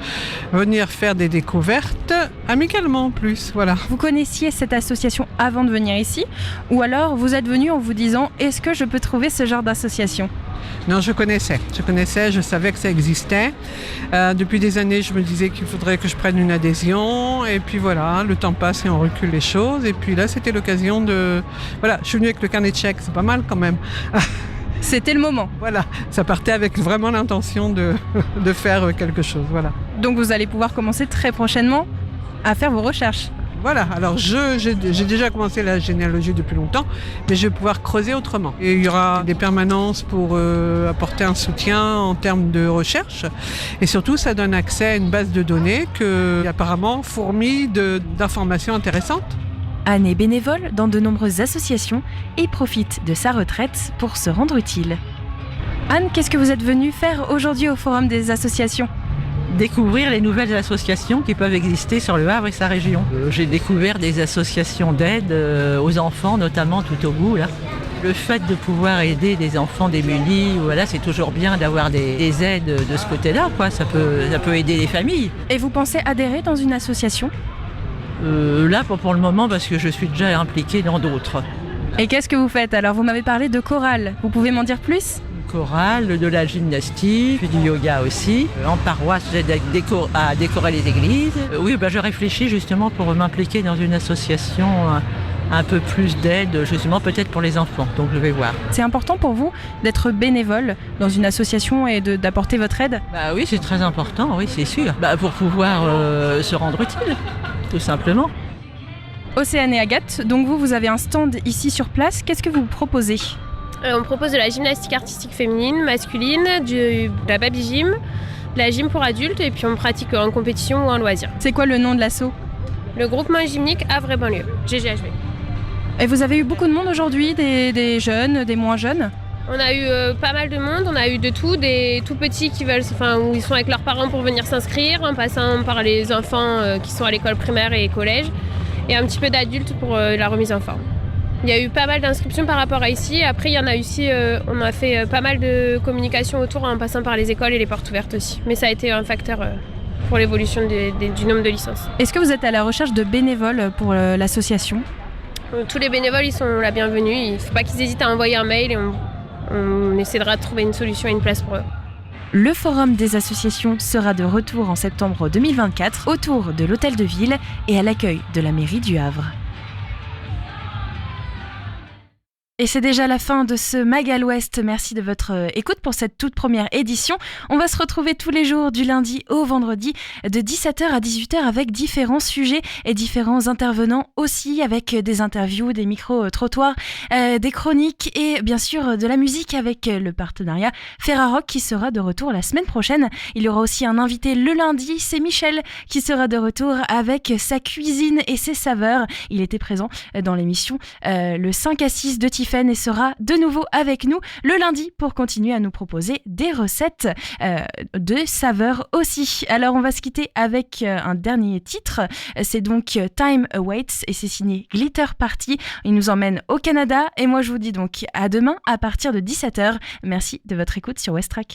venir faire des découvertes amicalement en plus. Voilà. Vous connaissiez cette association avant de venir ici ? Ou alors, vous êtes venu en vous disant « Est-ce que je peux trouver ce genre d'association ?» Non, je connaissais, je savais que ça existait. Depuis des années, je me disais qu'il faudrait que je prenne une adhésion. Et puis voilà, le temps passe et on recule les choses. Et puis là, c'était l'occasion de... Voilà, je suis venue avec le carnet de chèques, c'est pas mal quand même. C'était le moment. Voilà, ça partait avec vraiment l'intention de faire quelque chose, voilà. Donc vous allez pouvoir commencer très prochainement à faire vos recherches. Voilà, alors j'ai déjà commencé la généalogie depuis longtemps, mais je vais pouvoir creuser autrement. Et il y aura des permanences pour apporter un soutien en termes de recherche. Et surtout, ça donne accès à une base de données qui apparemment fourmille d'informations intéressantes. Anne est bénévole dans de nombreuses associations et profite de sa retraite pour se rendre utile. Anne, qu'est-ce que vous êtes venue faire aujourd'hui au Forum des associations ? Découvrir les nouvelles associations qui peuvent exister sur le Havre et sa région. J'ai découvert des associations d'aide aux enfants, notamment tout au bout là. Le fait de pouvoir aider des enfants démunis, voilà, c'est toujours bien d'avoir des aides de ce côté-là, quoi. Ça peut aider les familles. Et vous pensez adhérer dans une association ? Là, pas pour le moment, parce que je suis déjà impliquée dans d'autres. Et qu'est-ce que vous faites ? Alors, vous m'avez parlé de chorale. Vous pouvez m'en dire plus ? Chorale, de la gymnastique, du yoga aussi. En paroisse, j'aide à décorer les églises. Oui, je réfléchis justement pour m'impliquer dans une association, un peu plus d'aide, justement peut-être pour les enfants. Donc je vais voir. C'est important pour vous d'être bénévole dans une association et d'apporter votre aide ? Oui, c'est très important, oui, c'est sûr. Pour pouvoir se rendre utile, tout simplement. Océane et Agathe, donc vous avez un stand ici sur place. Qu'est-ce que vous proposez ? On propose de la gymnastique artistique féminine, masculine, de la baby gym, de la gym pour adultes et puis on pratique en compétition ou en loisir. C'est quoi le nom de l'asso ? Le groupement gymnique Havre et banlieue, GGHB. Et vous avez eu beaucoup de monde aujourd'hui, des jeunes, des moins jeunes ? On a eu pas mal de monde, on a eu de tout, des tout petits où ils sont avec leurs parents pour venir s'inscrire, en passant par les enfants qui sont à l'école primaire et collège, et un petit peu d'adultes pour la remise en forme. Il y a eu pas mal d'inscriptions par rapport à ici. Après, il y en a aussi, on a fait pas mal de communication autour en passant par les écoles et les portes ouvertes aussi. Mais ça a été un facteur pour l'évolution du nombre de licences. Est-ce que vous êtes à la recherche de bénévoles pour l'association ? Tous les bénévoles, ils sont la bienvenue. Il ne faut pas qu'ils hésitent à envoyer un mail et on essaiera de trouver une solution et une place pour eux. Le Forum des associations sera de retour en septembre 2024 autour de l'Hôtel de Ville et à l'accueil de la mairie du Havre. Et c'est déjà la fin de ce Mag à l'Ouest. Merci de votre écoute pour cette toute première édition. On va se retrouver tous les jours du lundi au vendredi de 17h à 18h avec différents sujets et différents intervenants aussi, avec des interviews, des micro-trottoirs, des chroniques et bien sûr de la musique avec le partenariat Ferrarock qui sera de retour la semaine prochaine. Il y aura aussi un invité le lundi, c'est Michel qui sera de retour avec sa cuisine et ses saveurs. Il était présent dans l'émission le 5 à 6 de Tiffany et sera de nouveau avec nous le lundi pour continuer à nous proposer des recettes de saveurs aussi. Alors on va se quitter avec un dernier titre, c'est donc Time Awaits et c'est signé Glitter Party. Il nous emmène au Canada et moi je vous dis donc à demain à partir de 17h. Merci de votre écoute sur West Track.